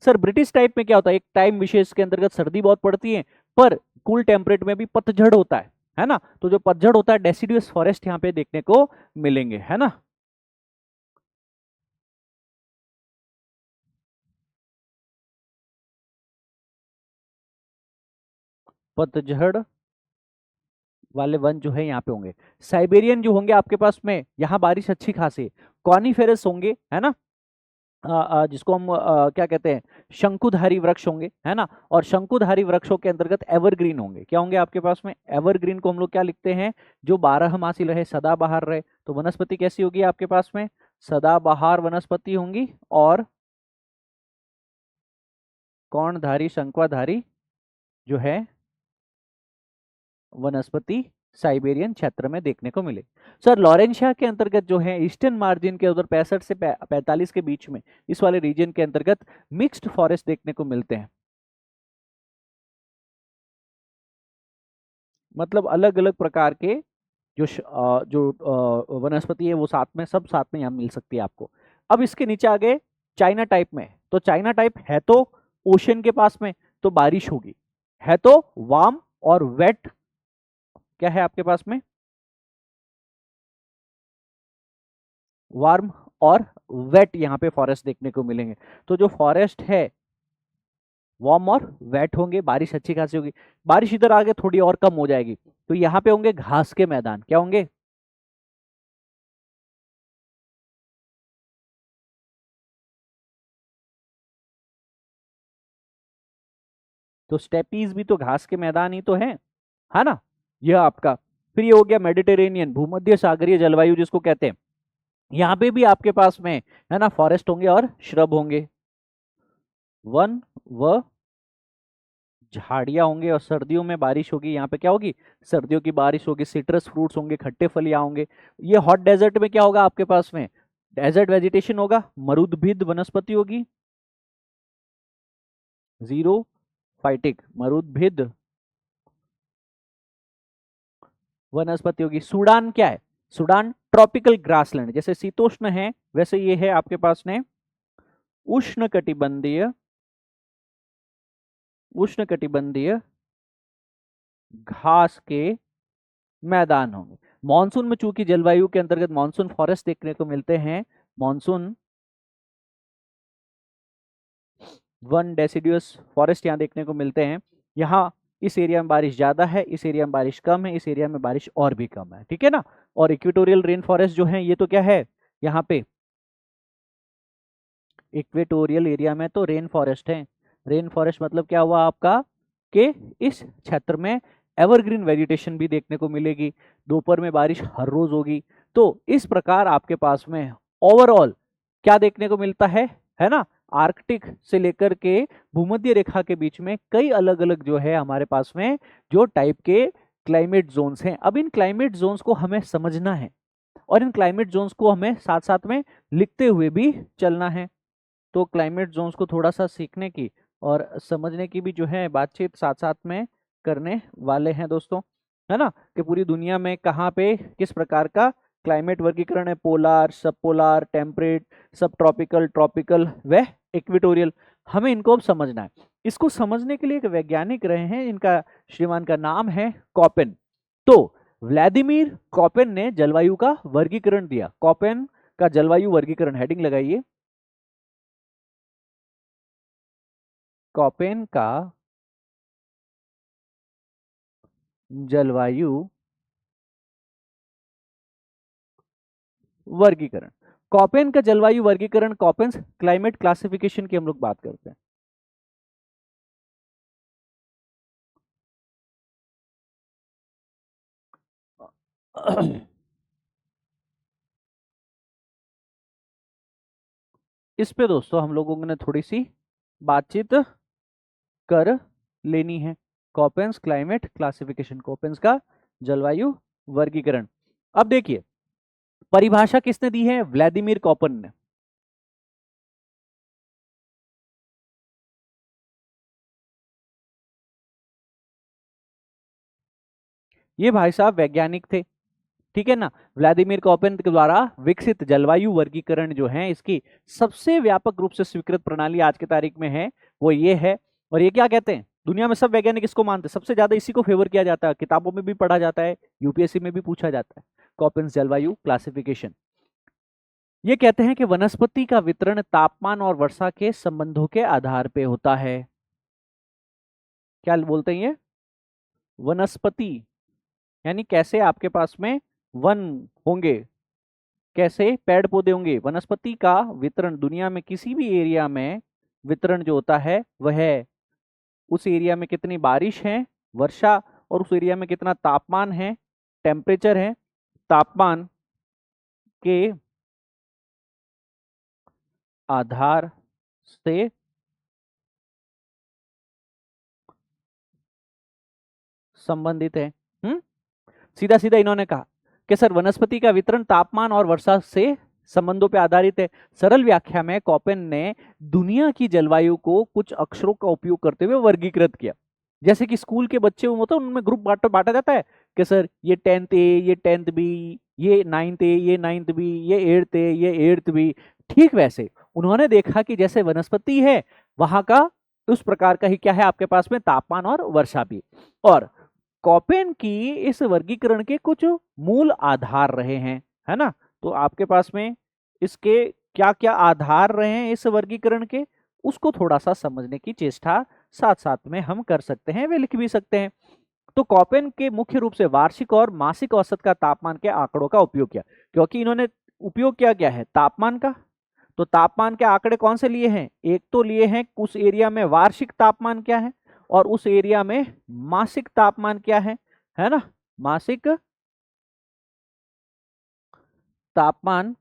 सर ब्रिटिश टाइप में क्या होता है? एक टाइम विशेष के अंतर्गत सर्दी बहुत पड़ती है, पर कूल टेम्परेट में भी पतझड़ होता है ना। तो जो पतझड़ होता है, डेसिडुअस फॉरेस्ट यहाँ पे देखने को मिलेंगे, है ना। पतझड़ वाले वन जो है यहाँ पे होंगे। साइबेरियन जो होंगे आपके पास में, यहाँ बारिश अच्छी खासी। कॉनिफेरस होंगे, है ना, जिसको हम क्या कहते हैं, शंकुधारी वृक्ष होंगे, है ना। और शंकुधारी वृक्षों के अंतर्गत एवरग्रीन होंगे। क्या होंगे आपके पास में? एवरग्रीन को हम लोग क्या लिखते हैं? जो 12 मासी रहे, सदाबहार रहे। तो वनस्पति कैसी होगी आपके पास में? सदाबहार वनस्पति होंगी। और कौनधारी, शंक्वाधारी जो है वनस्पति साइबेरियन क्षेत्र में देखने को मिले। सर लॉरेंशिया के अंतर्गत जो है ईस्टर्न मार्जिन के उधर 65 से 45 के बीच में, इस वाले रीजन के अंतर्गत मिक्स्ड फॉरेस्ट देखने को मिलते हैं। मतलब अलग अलग प्रकार के जो वनस्पति है वो साथ में, सब साथ में यहाँ मिल सकती है आपको। अब इसके नीचे आ गए चाइना टाइप में। तो चाइना टाइप है तो ओशन के पास में, तो बारिश होगी, है तो वार्म और वेट। क्या है आपके पास में? वार्म और वेट यहाँ पे फॉरेस्ट देखने को मिलेंगे। तो जो फॉरेस्ट है वार्म और वेट होंगे, बारिश अच्छी खासी होगी। बारिश इधर आगे थोड़ी और कम हो जाएगी, तो यहाँ पे होंगे घास के मैदान। क्या होंगे? तो स्टेपीज भी तो घास के मैदान ही तो है ना। यह आपका फिर ये हो गया मेडिटेरेनियन, भूमध्य सागरीय जलवायु जिसको कहते हैं। यहाँ पे भी आपके पास में, है ना, फॉरेस्ट होंगे और श्रब होंगे, वन व झाड़ियाँ होंगे और सर्दियों में बारिश होगी। यहाँ पे क्या होगी? सर्दियों की बारिश होगी, सिट्रस फ्रूट्स होंगे, खट्टे फल यहाँ होंगे। ये हॉट डेजर्ट में क्या होगा आपके पास में? डेजर्ट वेजिटेशन होगा, मरुद्भिद वनस्पति होगी, जीरो फाइटिक मरुद्भिद वनस्पति होगी। सूडान क्या है? सूडान ट्रॉपिकल ग्रासलैंड, जैसे शीतोष्ण है वैसे ये है आपके पास में उष्णकटिबंधीय, उष्णकटिबंधीय घास के मैदान होंगे। मॉनसून में चूंकि जलवायु के अंतर्गत मॉनसून फॉरेस्ट देखने को मिलते हैं, मॉनसून वन डेसिडियस फॉरेस्ट यहाँ देखने को मिलते हैं। यहाँ इस एरिया में बारिश ज्यादा है, इस एरिया में बारिश कम है, इस एरिया में बारिश और भी कम है, ठीक है ना। और इक्वेटोरियल रेन फॉरेस्ट जो है ये तो क्या है, यहाँ पे इक्वेटोरियल एरिया में तो रेन फॉरेस्ट है। रेन फॉरेस्ट मतलब क्या हुआ आपका कि इस क्षेत्र में एवरग्रीन वेजिटेशन भी देखने को मिलेगी, दोपहर में बारिश हर रोज होगी। तो इस प्रकार आपके पास में ओवरऑल क्या देखने को मिलता है ना। आर्कटिक से लेकर के भूमध्य रेखा के बीच में कई अलग अलग जो है हमारे पास में जो टाइप के क्लाइमेट जोन्स हैं। अब इन क्लाइमेट जोन्स को हमें समझना है और इन क्लाइमेट जोन्स को हमें साथ साथ में लिखते हुए भी चलना है। तो क्लाइमेट जोन्स को थोड़ा सा सीखने की और समझने की भी जो है बातचीत साथ साथ में करने वाले हैं दोस्तों, है ना। कि पूरी दुनिया में कहाँ पे किस प्रकार का क्लाइमेट वर्गीकरण है, पोलार, सब पोलार, टेम्परेट, सब ट्रॉपिकल, ट्रॉपिकल व इक्वेटोरियल, हमें इनको अब समझना है। इसको समझने के लिए एक वैज्ञानिक रहे हैं, इनका श्रीमान का नाम है कॉपेन। तो व्लादिमीर कॉपेन ने जलवायु का वर्गीकरण दिया। कॉपेन का जलवायु वर्गीकरण, हेडिंग लगाइए, कॉपेन का जलवायु वर्गीकरण। कॉपेन का जलवायु वर्गीकरण, कॉपेन्स क्लाइमेट क्लासिफिकेशन की हम लोग बात करते हैं। इस पे दोस्तों हम लोगों ने थोड़ी सी बातचीत कर लेनी है। कॉपेन्स क्लाइमेट क्लासिफिकेशन, कॉपेन्स का जलवायु वर्गीकरण। अब देखिए परिभाषा किसने दी है? व्लादिमीर कॉपेन ने। ये भाई साहब वैज्ञानिक थे, ठीक है ना। व्लादिमीर कॉपेन के द्वारा विकसित जलवायु वर्गीकरण जो है इसकी सबसे व्यापक रूप से स्वीकृत प्रणाली आज की तारीख में है वो ये है। और ये क्या कहते हैं, दुनिया में सब वैज्ञानिक इसको मानते हैं, सबसे ज्यादा इसी को फेवर किया जाता है, किताबों में भी पढ़ा जाता है, यूपीएससी में भी पूछा जाता है। कॉपेन्स जलवायु क्लासिफिकेशन ये कहते हैं कि वनस्पति का वितरण तापमान और वर्षा के संबंधों के आधार पे होता है। क्या बोलते हैं ये? वनस्पति यानी कैसे आपके पास में वन होंगे, कैसे पेड़ पौधे होंगे। वनस्पति का वितरण दुनिया में किसी भी एरिया में वितरण जो होता है वह उस एरिया में कितनी बारिश है, वर्षा, और उस एरिया में कितना तापमान है, टेम्परेचर है, तापमान के आधार से संबंधित है। सीधा सीधा इन्होंने कहा कि सर वनस्पति का वितरण तापमान और वर्षा से संबंधों पर आधारित है। सरल व्याख्या में कॉपेन ने दुनिया की जलवायु को कुछ अक्षरों का उपयोग करते हुए वर्गीकृत किया। जैसे कि स्कूल के बच्चे होते हैं उनमें ग्रुप बांटा बांटा जाता है कि सर ये 10th ए, ये 10th बी, ये 9th ए, ये 9th बी, ये 8th ए, ये 8th बी। ठीक वैसे उन्होंने देखा कि जैसे वनस्पति है वहां का उस प्रकार का ही क्या है आपके पास में तापमान और वर्षा भी। और कॉपेन की इस वर्गीकरण के कुछ मूल आधार रहे हैं, है ना। तो आपके पास में इसके क्या क्या आधार रहे हैं इस वर्गीकरण के, उसको थोड़ा सा समझने की चेष्टा साथ साथ में हम कर सकते हैं, वे लिख भी सकते हैं। तो कॉपेन के मुख्य रूप से वार्षिक और मासिक औसत का तापमान के आंकड़ों का उपयोग किया, क्योंकि इन्होंने उपयोग क्या क्या है तापमान का। तो तापमान के आंकड़े कौन से लिए हैं? एक तो लिए हैं उस एरिया में वार्षिक तापमान क्या है और उस एरिया में मासिक तापमान क्या है ना। मासिक तापमान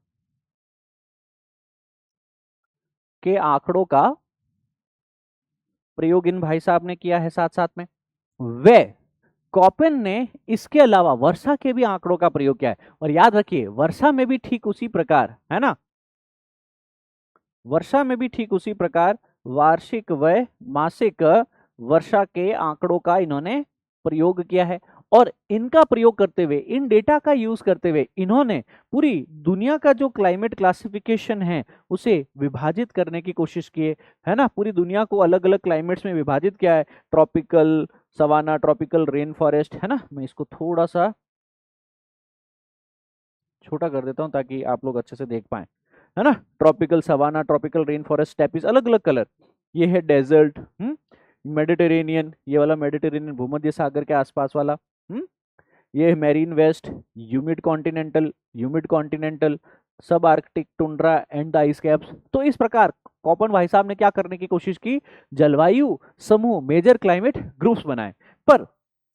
के आंकड़ों का प्रयोग इन भाई साहब ने किया है साथ साथ में। वे कॉपेन ने इसके अलावा वर्षा के भी आंकड़ों का प्रयोग किया है। और याद रखिए वर्षा में भी ठीक उसी प्रकार, है ना, वर्षा में भी ठीक उसी प्रकार वार्षिक व मासिक वर्षा के आंकड़ों का इन्होंने प्रयोग किया है। और इनका प्रयोग करते हुए, इन डेटा का यूज करते हुए इन्होंने पूरी दुनिया का जो क्लाइमेट क्लासिफिकेशन है उसे विभाजित करने की कोशिश की है ना। पूरी दुनिया को अलग अलग क्लाइमेट्स में विभाजित किया है, tropical, savanna, tropical, rain forest, है ना। मैं इसको थोड़ा सा छोटा कर देता हूं ताकि आप लोग अच्छे से देख पाए, है ना। Tropical savanna, tropical rain forest, steppes, अलग अलग कलर। ये है डेजर्ट, मेडिटेरेनियन, ये वाला मेडिटेरेनियन भूमध्य सागर के आसपास वाला, ये है मेरीन वेस्ट, ह्यूमिड कॉन्टिनेंटल, सब Arctic, tundra and the ice caps. तो इस प्रकार कॉपन भाई साहब ने क्या करने की कोशिश की, जलवायु समूह, मेजर क्लाइमेट ग्रुप्स बनाए। पर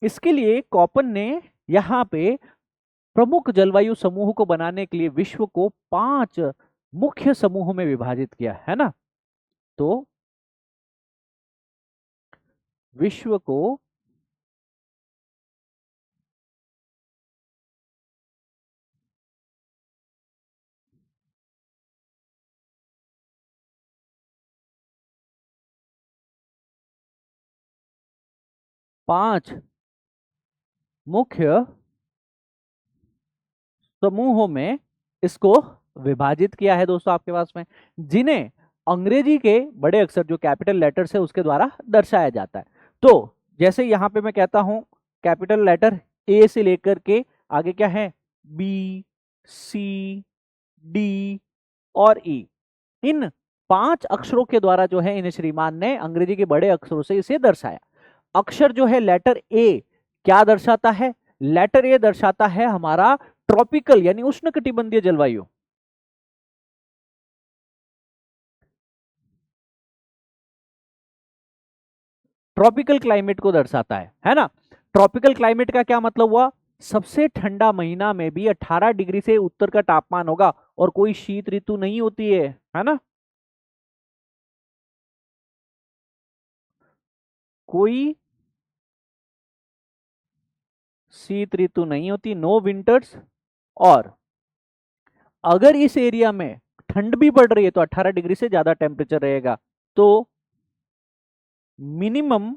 इसके लिए कॉपन ने यहाँ पे प्रमुख जलवायु समूह को बनाने के लिए विश्व को 5 मुख्य समूहों में विभाजित किया, है ना। तो विश्व को 5 मुख्य समूहों में इसको विभाजित किया है दोस्तों आपके पास में, जिन्हें अंग्रेजी के बड़े अक्षर जो कैपिटल लेटर्स है उसके द्वारा दर्शाया जाता है। तो जैसे यहां पे मैं कहता हूं कैपिटल लेटर ए से लेकर के आगे क्या है, बी, सी, डी और ई, इन 5 अक्षरों के द्वारा जो है इन श्रीमान ने अंग्रेजी के बड़े अक्षरों से इसे दर्शाया। अक्षर जो है लेटर ए क्या दर्शाता है, लेटर ए दर्शाता है हमारा ट्रॉपिकल यानी उष्णकटिबंधीय जलवायु। ट्रॉपिकल क्लाइमेट को दर्शाता है ना। ट्रॉपिकल क्लाइमेट का क्या मतलब हुआ, सबसे ठंडा महीना में भी 18 डिग्री से उत्तर का तापमान होगा और कोई शीत ऋतु नहीं होती है ना। कोई शीत ऋतु नहीं होती, नो विंटर्स। और अगर इस एरिया में ठंड भी पड़ रही है तो 18 डिग्री से ज्यादा टेम्परेचर रहेगा। तो मिनिमम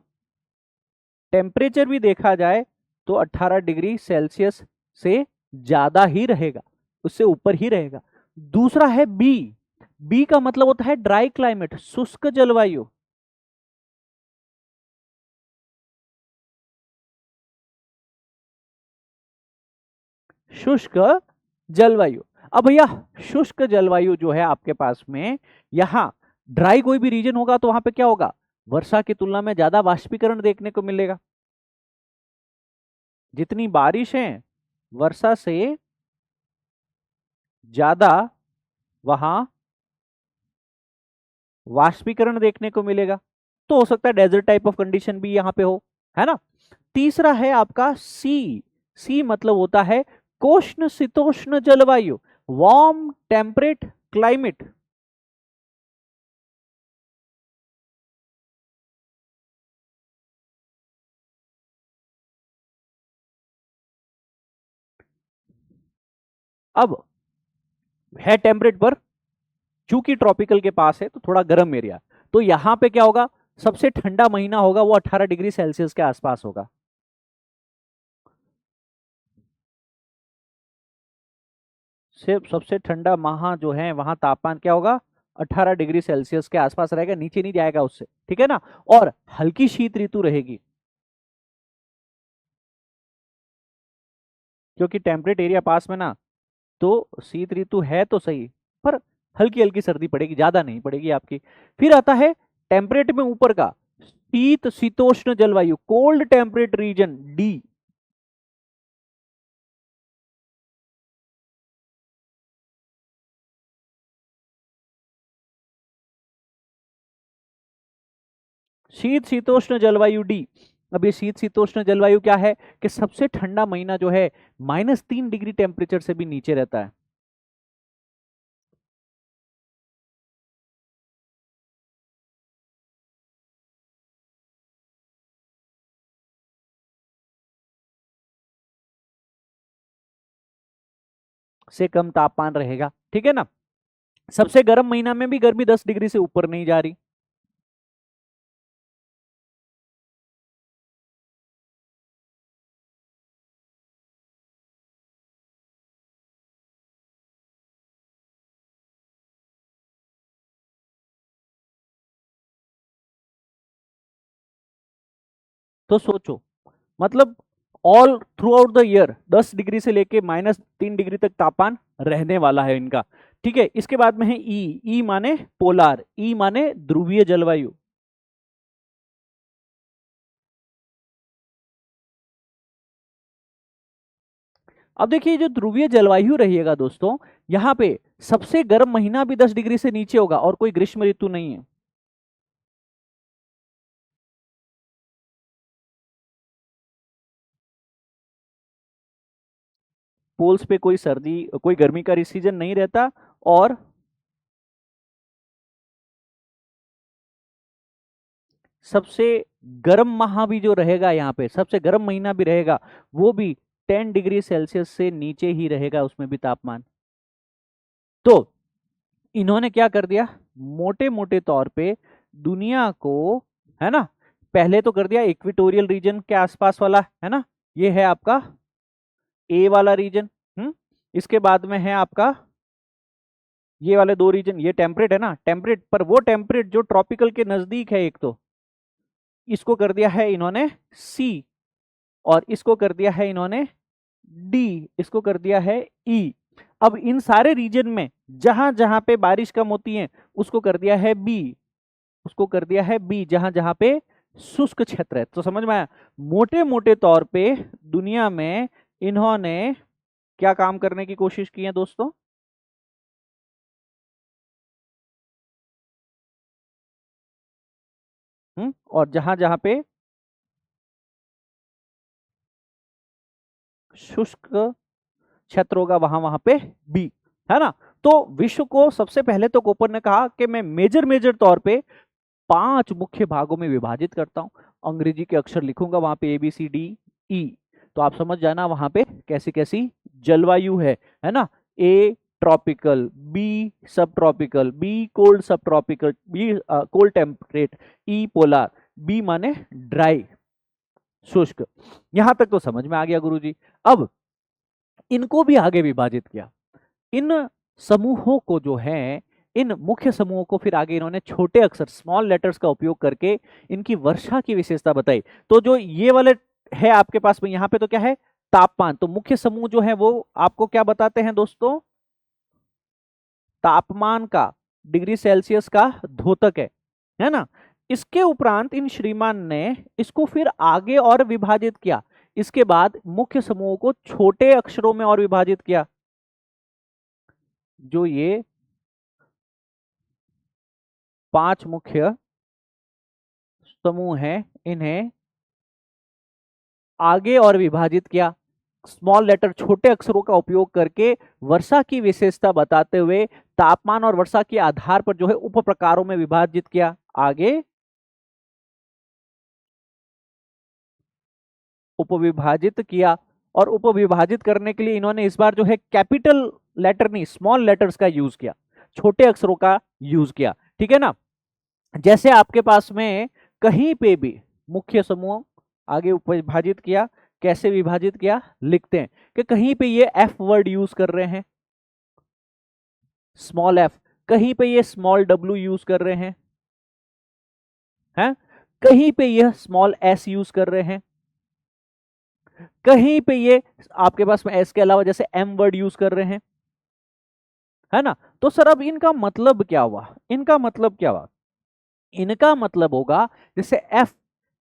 टेम्परेचर भी देखा जाए तो 18 डिग्री सेल्सियस से ज्यादा ही रहेगा, उससे ऊपर ही रहेगा। दूसरा है बी, बी का मतलब होता है ड्राई क्लाइमेट, शुष्क जलवायु। शुष्क जलवायु। अब भैया शुष्क जलवायु जो है आपके पास में, यहां ड्राई कोई भी रीजन होगा तो वहां पे क्या होगा, वर्षा की तुलना में ज्यादा वाष्पीकरण देखने को मिलेगा। जितनी बारिश है वर्षा से ज्यादा वहां वाष्पीकरण देखने को मिलेगा। तो हो सकता है डेजर्ट टाइप ऑफ कंडीशन भी यहां पे हो, है ना। तीसरा है आपका सी, सी मतलब होता है कोष्ण शीतोष्ण जलवायु, वार्म टेम्परेट क्लाइमेट। अब है टेम्परेट पर, चूंकि ट्रॉपिकल के पास है तो थोड़ा गर्म एरिया, तो यहां पे क्या होगा, सबसे ठंडा महीना होगा वो 18 डिग्री सेल्सियस के आसपास होगा। सिर्फ सबसे ठंडा माह जो है वहां तापमान क्या होगा, 18 डिग्री सेल्सियस के आसपास रहेगा, नीचे नहीं जाएगा उससे, ठीक है ना। और हल्की शीत ऋतु रहेगी, क्योंकि टेम्परेट एरिया पास में ना, तो शीत ऋतु है तो सही, पर हल्की हल्की सर्दी पड़ेगी, ज्यादा नहीं पड़ेगी आपकी। फिर आता है टेम्परेट में ऊपर का शीत शीतोष्ण जलवायु, कोल्ड टेम्परेट रीजन, डी। शीत शीतोष्ण जलवायु डी। अब ये शीत शीतोष्ण जलवायु क्या है कि सबसे ठंडा महीना जो है -3 डिग्री टेम्परेचर से भी नीचे रहता है। से कम तापमान रहेगा, ठीक है ना। सबसे गर्म महीना में भी गर्मी 10 डिग्री से ऊपर नहीं जा रही। तो सोचो, मतलब all through out the year 10 degree से लेके -3 डिग्री तक तापमान रहने वाला है इनका, ठीक है। इसके बाद में है ई माने पोलार, ई माने ध्रुवीय जलवायु। अब देखिए जो ध्रुवीय जलवायु रहिएगा दोस्तों, यहाँ पे सबसे गर्म महीना भी 10 डिग्री से नीचे होगा और कोई ग्रीष्म ऋतु नहीं है। पोल्स पे कोई सर्दी कोई गर्मी का सीजन नहीं रहता, और सबसे गर्म माह भी जो रहेगा, यहाँ पे सबसे गर्म महीना भी रहेगा, वो भी 10 डिग्री सेल्सियस से नीचे ही रहेगा, उसमें भी तापमान। तो इन्होंने क्या कर दिया, मोटे मोटे तौर पे दुनिया को, है ना, पहले तो कर दिया इक्वेटोरियल रीजन के आसपास वाला, है ना, ये है आपका ए वाला रीजन। इसके बाद में है आपका ये वाले दो रीजन, ये टेम्परेट है ना, टेम्परेट पर वो टेम्परेट जो ट्रॉपिकल के नजदीक है, एक तो इसको कर दिया है इन्होंने सी, और इसको कर दिया है इन्होंने डी, इसको कर दिया है ई। अब इन सारे रीजन में जहां जहां पे बारिश कम होती है उसको कर दिया है बी, उसको कर दिया है बी, जहां जहां पे शुष्क क्षेत्र है। तो समझ में आया, मोटे मोटे तौर पे दुनिया में इन्होंने क्या काम करने की कोशिश की है दोस्तों, और जहां जहां पे शुष्क क्षेत्र होगा वहां वहां पे बी, है ना। तो विश्व को सबसे पहले तो कोपर ने कहा कि मैं मेजर मेजर तौर पे 5 मुख्य भागों में विभाजित करता हूं, अंग्रेजी के अक्षर लिखूंगा वहां पे ABCDE। तो आप समझ जाना वहां पे कैसी कैसी जलवायु है ना। ए ट्रॉपिकल, बी सब ट्रॉपिकल, बी कोल्ड सब ट्रॉपिकल, बी कोल्ड टेम्परेट, ई पोलर, बी माने ड्राई शुष्क। यहां तक तो समझ में आ गया गुरुजी। अब इनको भी आगे विभाजित किया, इन समूहों को जो है, इन मुख्य समूहों को फिर आगे इन्होंने छोटे अक्षर स्मॉल लेटर्स का उपयोग करके इनकी वर्षा की विशेषता बताई। तो जो ये वाले है आपके पास में, यहाँ पे तो क्या है, तापमान। तो मुख्य समूह जो है वो आपको क्या बताते हैं दोस्तों, तापमान का, डिग्री सेल्सियस का द्योतक है ना। इसके उपरांत इन श्रीमान ने इसको फिर आगे और विभाजित किया, इसके बाद मुख्य समूहों को छोटे अक्षरों में और विभाजित किया। जो ये 5 मुख्य समूह हैं इन्हें आगे और विभाजित किया, स्मॉल लेटर छोटे अक्षरों का उपयोग करके वर्षा की विशेषता बताते हुए तापमान और वर्षा के आधार पर जो है उप प्रकारों में विभाजित किया। आगे उपविभाजित किया, और उपविभाजित करने के लिए इन्होंने इस बार जो है कैपिटल लेटर नहीं स्मॉल लेटर्स का यूज किया, छोटे अक्षरों का यूज किया, ठीक है ना। जैसे आपके पास में कहीं पे भी मुख्य समूह आगे विभाजित किया, कैसे विभाजित किया लिखते हैं कि कहीं पे ये एफ वर्ड यूज कर रहे हैं, स्मॉल एफ, कहीं पे ये स्मॉल डब्ल्यू यूज कर रहे हैं, कहीं पे ये स्मॉल एस यूज कर रहे हैं, कहीं पे ये आपके पास में एस के अलावा जैसे एम वर्ड यूज कर रहे हैं, है ना। तो सर अब इनका मतलब क्या हुआ, इनका मतलब क्या हुआ, इनका मतलब होगा जैसे F,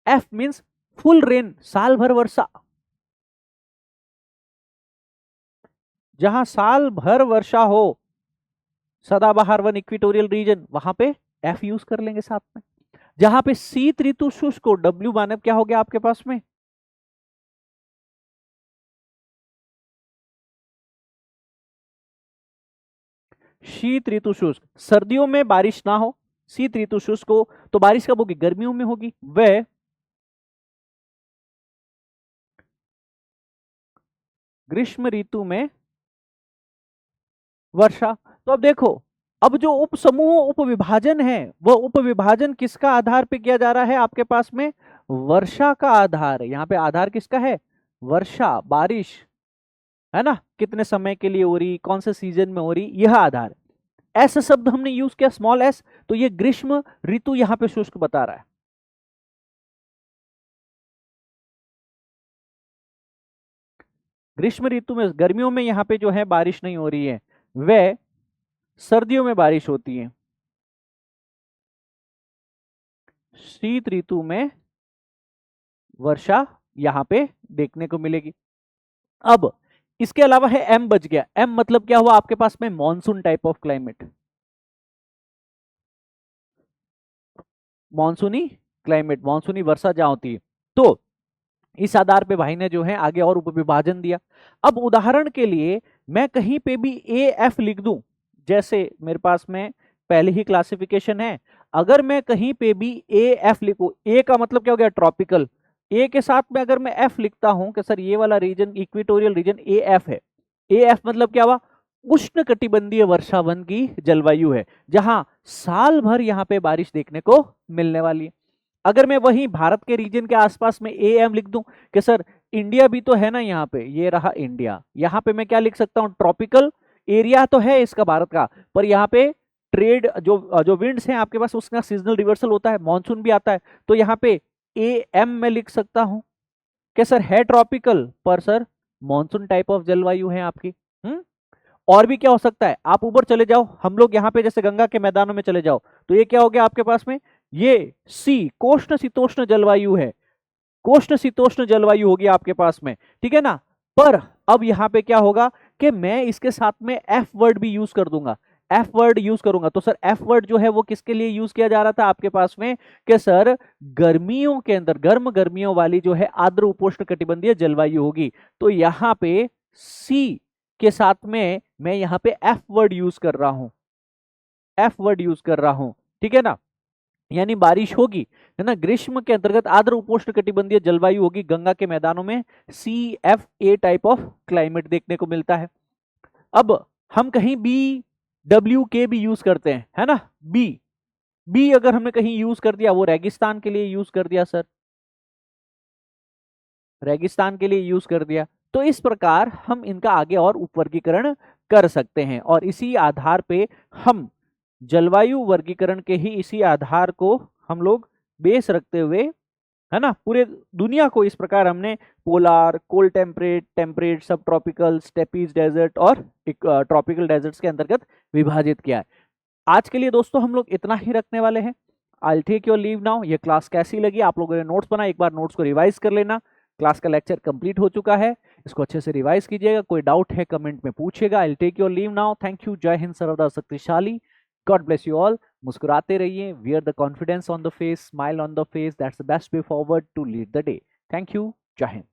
F means full rain, साल भर वर्षा, जहां साल भर वर्षा हो, सदाबहार वन इक्वेटोरियल रीजन, वहां पे एफ यूज कर लेंगे साथ में। जहां पे शीत ऋतु शुष्क हो, डब्ल्यू माने क्या हो गया आपके पास में, शीत ऋतु शुष्क, सर्दियों में बारिश ना हो, शीत ऋतु शुष्क हो, तो बारिश कब होगी, गर्मियों में होगी। वह ग्रीष्म ऋतु में वर्षा। तो अब देखो, अब जो उप समूह उप विभाजन है, वो उप विभाजन किसका आधार पे किया जा रहा है आपके पास में? वर्षा का आधार है। यहाँ पे आधार किसका है? वर्षा, बारिश, है ना, कितने समय के लिए हो रही, कौन से सीजन में हो रही, यह आधार है। ऐसा शब्द हमने यूज किया, स्मॉल एस, तो ये ग्रीष्म ऋतु यहाँ पे शुष्क बता रहा है। ग्रीष्म ऋतु में, गर्मियों में यहाँ पे जो है बारिश नहीं हो रही है, वह सर्दियों में बारिश होती है। शीत ऋतु में वर्षा यहाँ पे देखने को मिलेगी। अब इसके अलावा है एम बच गया। एम मतलब क्या हुआ आपके पास में? मॉनसून टाइप ऑफ क्लाइमेट, मॉनसूनी क्लाइमेट, मॉनसूनी वर्षा जहां होती है। तो इस आधार पे भाई ने जो है आगे और उपविभाजन दिया। अब उदाहरण के लिए मैं कहीं पे भी ए एफ लिख दूं, जैसे मेरे पास में पहले ही क्लासिफिकेशन है, अगर मैं कहीं पे भी ए एफ लिखूं, ए का मतलब क्या हो गया? ट्रॉपिकल। ए के साथ में अगर मैं एफ लिखता हूं कि सर ये वाला region equatorial region A F है, ए एफ मतलब क्या हुआ? उष्ण कटिबंधीय वर्षावन की जलवायु है, जहां साल भर यहाँ पे बारिश देखने को मिलने वाली है। अगर मैं वहीं भारत के रीजन के आसपास में ए एम लिख दूं कि सर इंडिया भी तो है ना, यहाँ पे ये रहा इंडिया, यहाँ पे मैं क्या लिख सकता हूँ? ट्रॉपिकल एरिया तो है इसका भारत का, पर यहाँ पे ट्रेड जो जो विंड्स हैं आपके पास, उसका सीजनल रिवर्सल होता है, मानसून भी आता है, तो यहाँ पे ए एम में लिख सकता हूं कि सर है ट्रॉपिकल, पर सर मानसून टाइप ऑफ जलवायु है आपकी। हम्म। और भी क्या हो सकता है? आप ऊपर चले जाओ, हम लोग यहाँ पे जैसे गंगा के मैदानों में चले जाओ, तो ये क्या हो गया आपके पास में? ये सी कोष्ण शीतोष्ण जलवायु है, कोष्ण शीतोष्ण जलवायु होगी आपके पास में, ठीक है ना। पर अब यहाँ पे क्या होगा कि मैं इसके साथ में एफ वर्ड भी यूज कर दूंगा, एफ वर्ड यूज करूंगा। तो सर एफ वर्ड जो है वो किसके लिए यूज किया जा रहा था आपके पास में? कि सर गर्मियों के अंदर, गर्मियों वाली जो है आर्द्र उपोष्ण कटिबंधीय जलवायु होगी। तो यहाँ पे सी के साथ में मैं यहाँ पे एफ वर्ड यूज कर रहा हूं, एफ वर्ड यूज कर रहा हूं, ठीक है ना। यानी बारिश होगी, है ना, ग्रीष्म के अंतर्गत आर्द्र उपोष्ण कटिबंधीय जलवायु होगी, गंगा के मैदानों में C F A type of climate देखने को मिलता है। अब हम कहीं बी डब्ल्यू के भी यूज करते हैं, है ना। बी, बी अगर हमने कहीं यूज कर दिया, वो रेगिस्तान के लिए यूज कर दिया सर, रेगिस्तान के लिए यूज कर दिया। तो इस प्रकार हम इनका आगे और उपवर्गीकरण कर सकते हैं, और इसी आधार पे हम जलवायु वर्गीकरण के ही इसी आधार को हम लोग बेस रखते हुए, है ना, पूरे दुनिया को इस प्रकार हमने पोलार, कोल्ड टेम्परेट, टेम्परेट, सब ट्रॉपिकल, स्टेपीज डेजर्ट और ट्रॉपिकल डेजर्ट्स के अंतर्गत विभाजित किया है। आज के लिए दोस्तों हम लोग इतना ही रखने वाले हैं। I take your leave now. ये क्लास कैसी लगी? आप लोगों ने नोट्स बनाए, एक बार नोट्स को रिवाइज कर लेना। क्लास का लेक्चर कंप्लीट हो चुका है, इसको अच्छे से रिवाइज कीजिएगा। कोई डाउट है कमेंट में पूछिएगा। I take your leave now. Thank you. जय हिंद, सर्वदा शक्तिशाली। God bless you all. मुस्कुराते रहिए, wear the confidence on the face, smile on the face, that's the best way forward to lead the day. Thank you. जय हिंद।